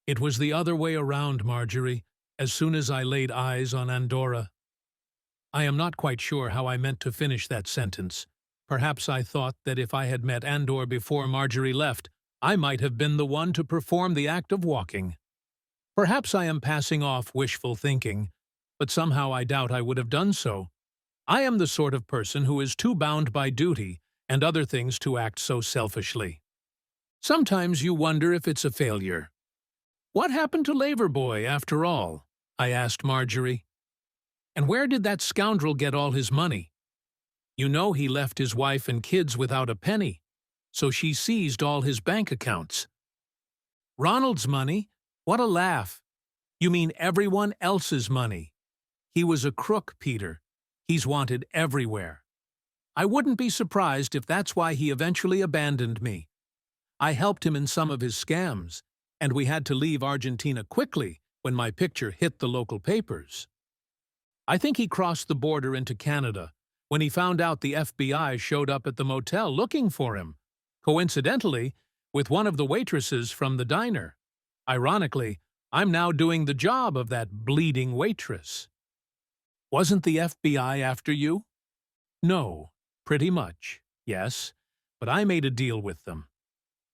It was the other way around, Marjorie, as soon as I laid eyes on Andorra. I am not quite sure how I meant to finish that sentence. Perhaps I thought that if I had met Andor before Marjorie left, I might have been the one to perform the act of walking. Perhaps I am passing off wishful thinking, but somehow I doubt I would have done so. I am the sort of person who is too bound by duty and other things to act so selfishly. Sometimes you wonder if it's a failure. What happened to Labour Boy, after all? I asked Marjorie. And where did that scoundrel get all his money? You know he left his wife and kids without a penny, so she seized all his bank accounts. Ronald's money? What a laugh. You mean everyone else's money. He was a crook, Peter. He's wanted everywhere. I wouldn't be surprised if that's why he eventually abandoned me. I helped him in some of his scams, and we had to leave Argentina quickly when my picture hit the local papers. I think he crossed the border into Canada when he found out the FBI showed up at the motel looking for him, coincidentally, with one of the waitresses from the diner. Ironically, I'm now doing the job of that bleeding waitress. Wasn't the FBI after you? No, pretty much, yes, but I made a deal with them.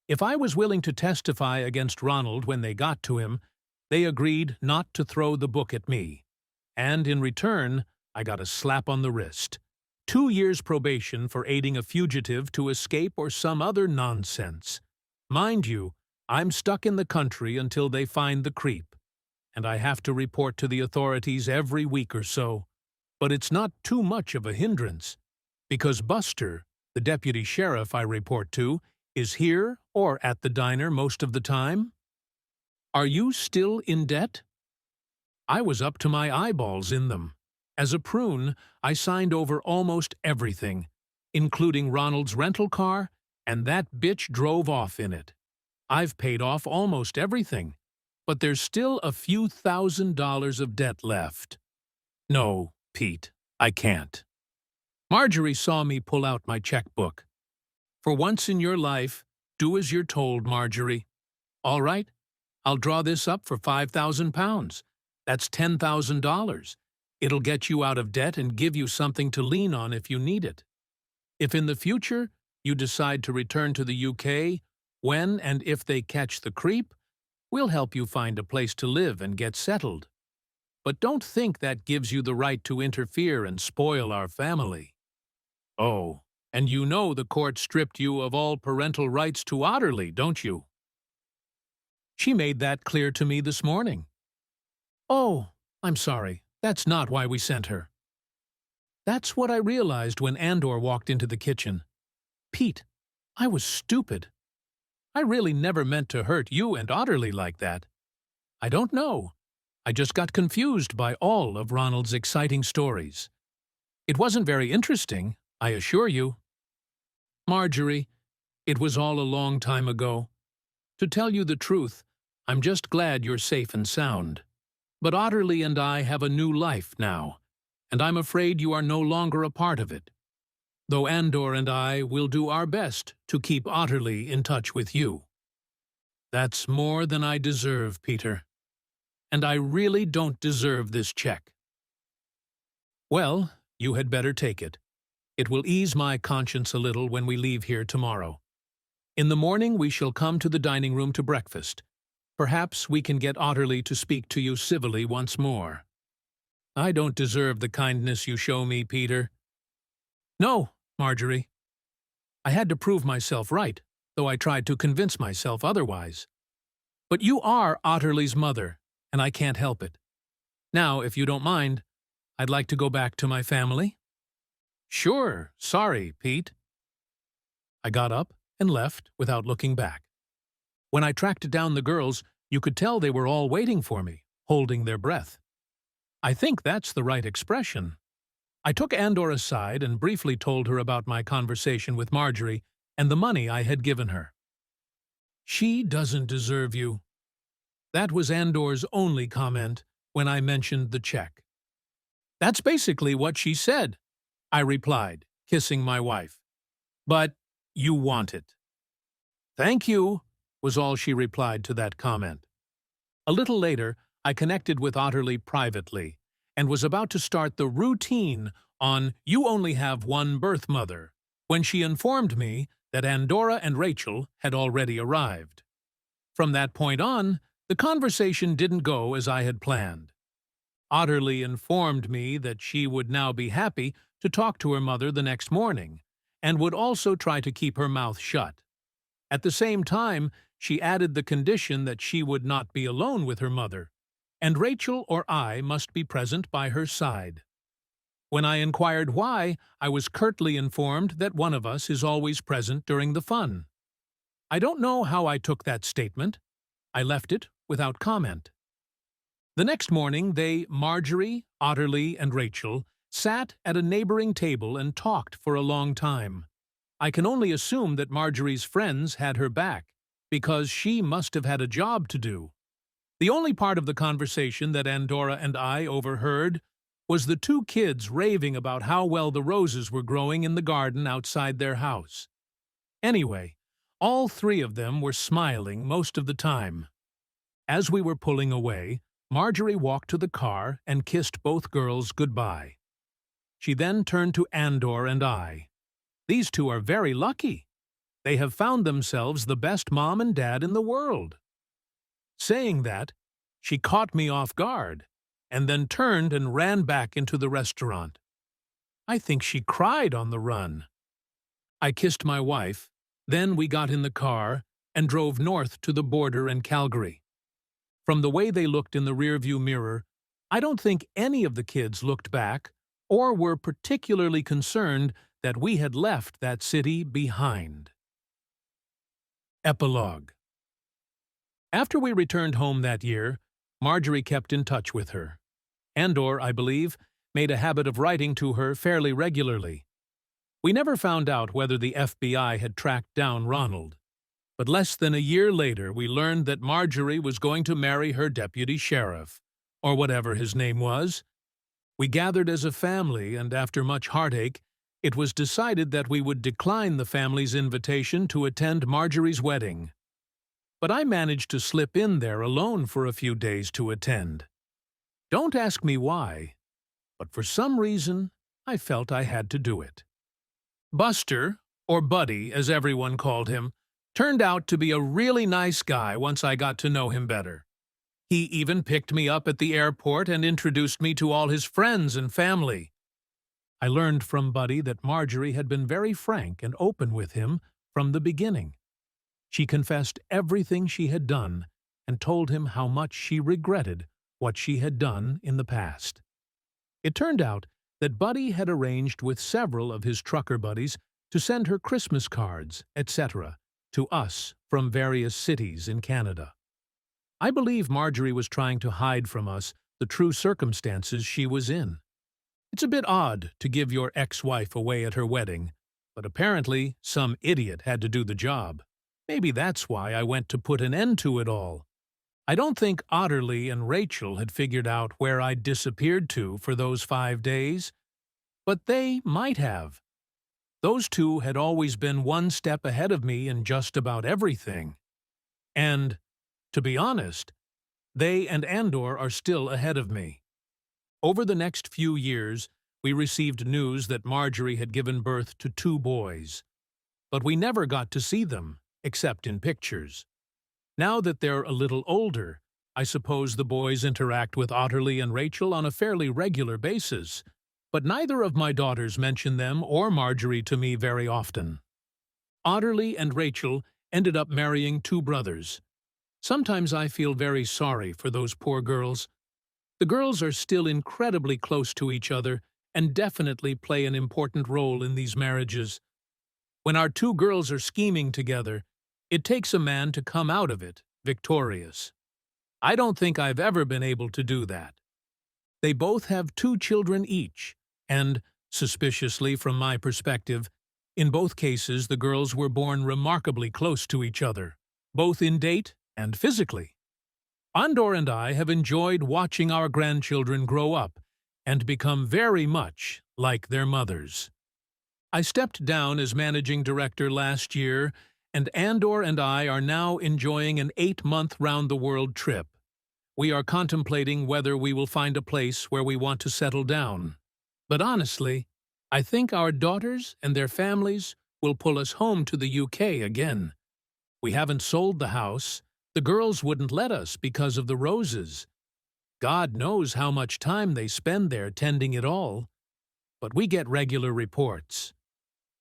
If I was willing to testify against Ronald when they got to him, they agreed not to throw the book at me. And in return, I got a slap on the wrist. 2 years probation for aiding a fugitive to escape or some other nonsense. Mind you, I'm stuck in the country until they find the creep, and I have to report to the authorities every week or so. But it's not too much of a hindrance, because Buster, the deputy sheriff I report to, is here or at the diner most of the time. Are you still in debt? I was up to my eyeballs in them. As a prune, I signed over almost everything, including Ronald's rental car, and that bitch drove off in it. I've paid off almost everything, but there's still a few $1,000s of debt left. No, Pete, I can't. Marjorie saw me pull out my checkbook. For once in your life, do as you're told, Marjorie. All right, I'll draw this up for £5,000. That's $10,000. It'll get you out of debt and give you something to lean on if you need it. If in the future you decide to return to the UK, when and if they catch the creep, we'll help you find a place to live and get settled. But don't think that gives you the right to interfere and spoil our family. Oh, And you know the court stripped you of all parental rights to Otterly, don't you? She made that clear to me this morning. Oh, I'm sorry. That's not why we sent her. That's what I realized when Andor walked into the kitchen. Pete, I was stupid. I really never meant to hurt you and Otterly like that. I don't know. I just got confused by all of Ronald's exciting stories. It wasn't very interesting, I assure you. Marjorie, it was all a long time ago. To tell you the truth, I'm just glad you're safe and sound. But Otterly and I have a new life now, and I'm afraid you are no longer a part of it. Though Andor and I will do our best to keep Otterly in touch with you. That's more than I deserve, Peter. And I really don't deserve this check. Well, you had better take it. It will ease my conscience a little when we leave here tomorrow. In the morning we shall come to the dining room to breakfast. Perhaps we can get Otterly to speak to you civilly once more. I don't deserve the kindness you show me, Peter. No, Marjorie. I had to prove myself right, though I tried to convince myself otherwise. But you are Otterly's mother, and I can't help it. Now, if you don't mind, I'd like to go back to my family. Sure, sorry, Pete. I got up and left without looking back. When I tracked down the girls, you could tell they were all waiting for me, holding their breath. I think that's the right expression. I took Andor aside and briefly told her about my conversation with Marjorie and the money I had given her. She doesn't deserve you. That was Andor's only comment when I mentioned the check. That's basically what she said, I replied, kissing my wife. But you want it. Thank you, was all she replied to that comment. A little later, I connected with Otterly privately and was about to start the routine on You Only Have One Birth Mother when she informed me that Andorra and Rachel had already arrived. From that point on, the conversation didn't go as I had planned. Otterly informed me that she would now be happy to talk to her mother the next morning and would also try to keep her mouth shut. At the same time, she added the condition that she would not be alone with her mother, and Rachel or I must be present by her side. When I inquired why, I was curtly informed that one of us is always present during the fun. I don't know how I took that statement. I left it without comment. The next morning, Marjorie, Otterly, and Rachel, sat at a neighboring table and talked for a long time. I can only assume that Marjorie's friends had her back, because she must have had a job to do. The only part of the conversation that Andorra and I overheard was the two kids raving about how well the roses were growing in the garden outside their house. Anyway, all three of them were smiling most of the time. As we were pulling away, Marjorie walked to the car and kissed both girls goodbye. She then turned to Andor and I. These two are very lucky. They have found themselves the best mom and dad in the world. Saying that, she caught me off guard, and then turned and ran back into the restaurant. I think she cried on the run. I kissed my wife, then we got in the car and drove north to the border in Calgary. From the way they looked in the rearview mirror, I don't think any of the kids looked back or were particularly concerned that we had left that city behind. Epilogue. After we returned home that year, Marjorie kept in touch with her. Andor, I believe, made a habit of writing to her fairly regularly. We never found out whether the FBI had tracked down Ronald. But less than a year later, we learned that Marjorie was going to marry her deputy sheriff, or whatever his name was. We gathered as a family, and after much heartache, it was decided that we would decline the family's invitation to attend Marjorie's wedding. But I managed to slip in there alone for a few days to attend. Don't ask me why, but for some reason, I felt I had to do it. Buster, or Buddy as everyone called him, turned out to be a really nice guy once I got to know him better. He even picked me up at the airport and introduced me to all his friends and family. I learned from Buddy that Marjorie had been very frank and open with him from the beginning. She confessed everything she had done and told him how much she regretted what she had done in the past. It turned out that Buddy had arranged with several of his trucker buddies to send her Christmas cards, etc., to us from various cities in Canada. I believe Marjorie was trying to hide from us the true circumstances she was in. It's a bit odd to give your ex-wife away at her wedding, but apparently some idiot had to do the job. Maybe that's why I went to put an end to it all. I don't think Otterly and Rachel had figured out where I'd disappeared to for those 5 days, but they might have. Those two had always been one step ahead of me in just about everything. And, to be honest, they and Andor are still ahead of me. Over the next few years, we received news that Marjorie had given birth to 2 boys. But we never got to see them, except in pictures. Now that they're a little older, I suppose the boys interact with Otterly and Rachel on a fairly regular basis, but neither of my daughters mention them or Marjorie to me very often. Otterly and Rachel ended up marrying 2 brothers. Sometimes I feel very sorry for those poor girls. The girls are still incredibly close to each other and definitely play an important role in these marriages. When our 2 girls are scheming together, it takes a man to come out of it victorious. I don't think I've ever been able to do that. They both have 2 children each, and, suspiciously from my perspective, in both cases the girls were born remarkably close to each other, both in date and physically. Andor and I have enjoyed watching our grandchildren grow up and become very much like their mothers. I stepped down as managing director last year, and Andor and I are now enjoying an 8-month round-the-world trip. We are contemplating whether we will find a place where we want to settle down. But honestly, I think our daughters and their families will pull us home to the UK again. We haven't sold the house. The girls wouldn't let us because of the roses. God knows how much time they spend there tending it all. But we get regular reports.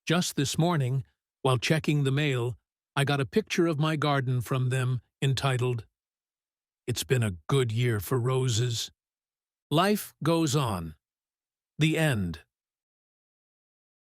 Just this morning, while checking the mail, I got a picture of my garden from them entitled, "It's been a good year for roses." Life goes on. The end.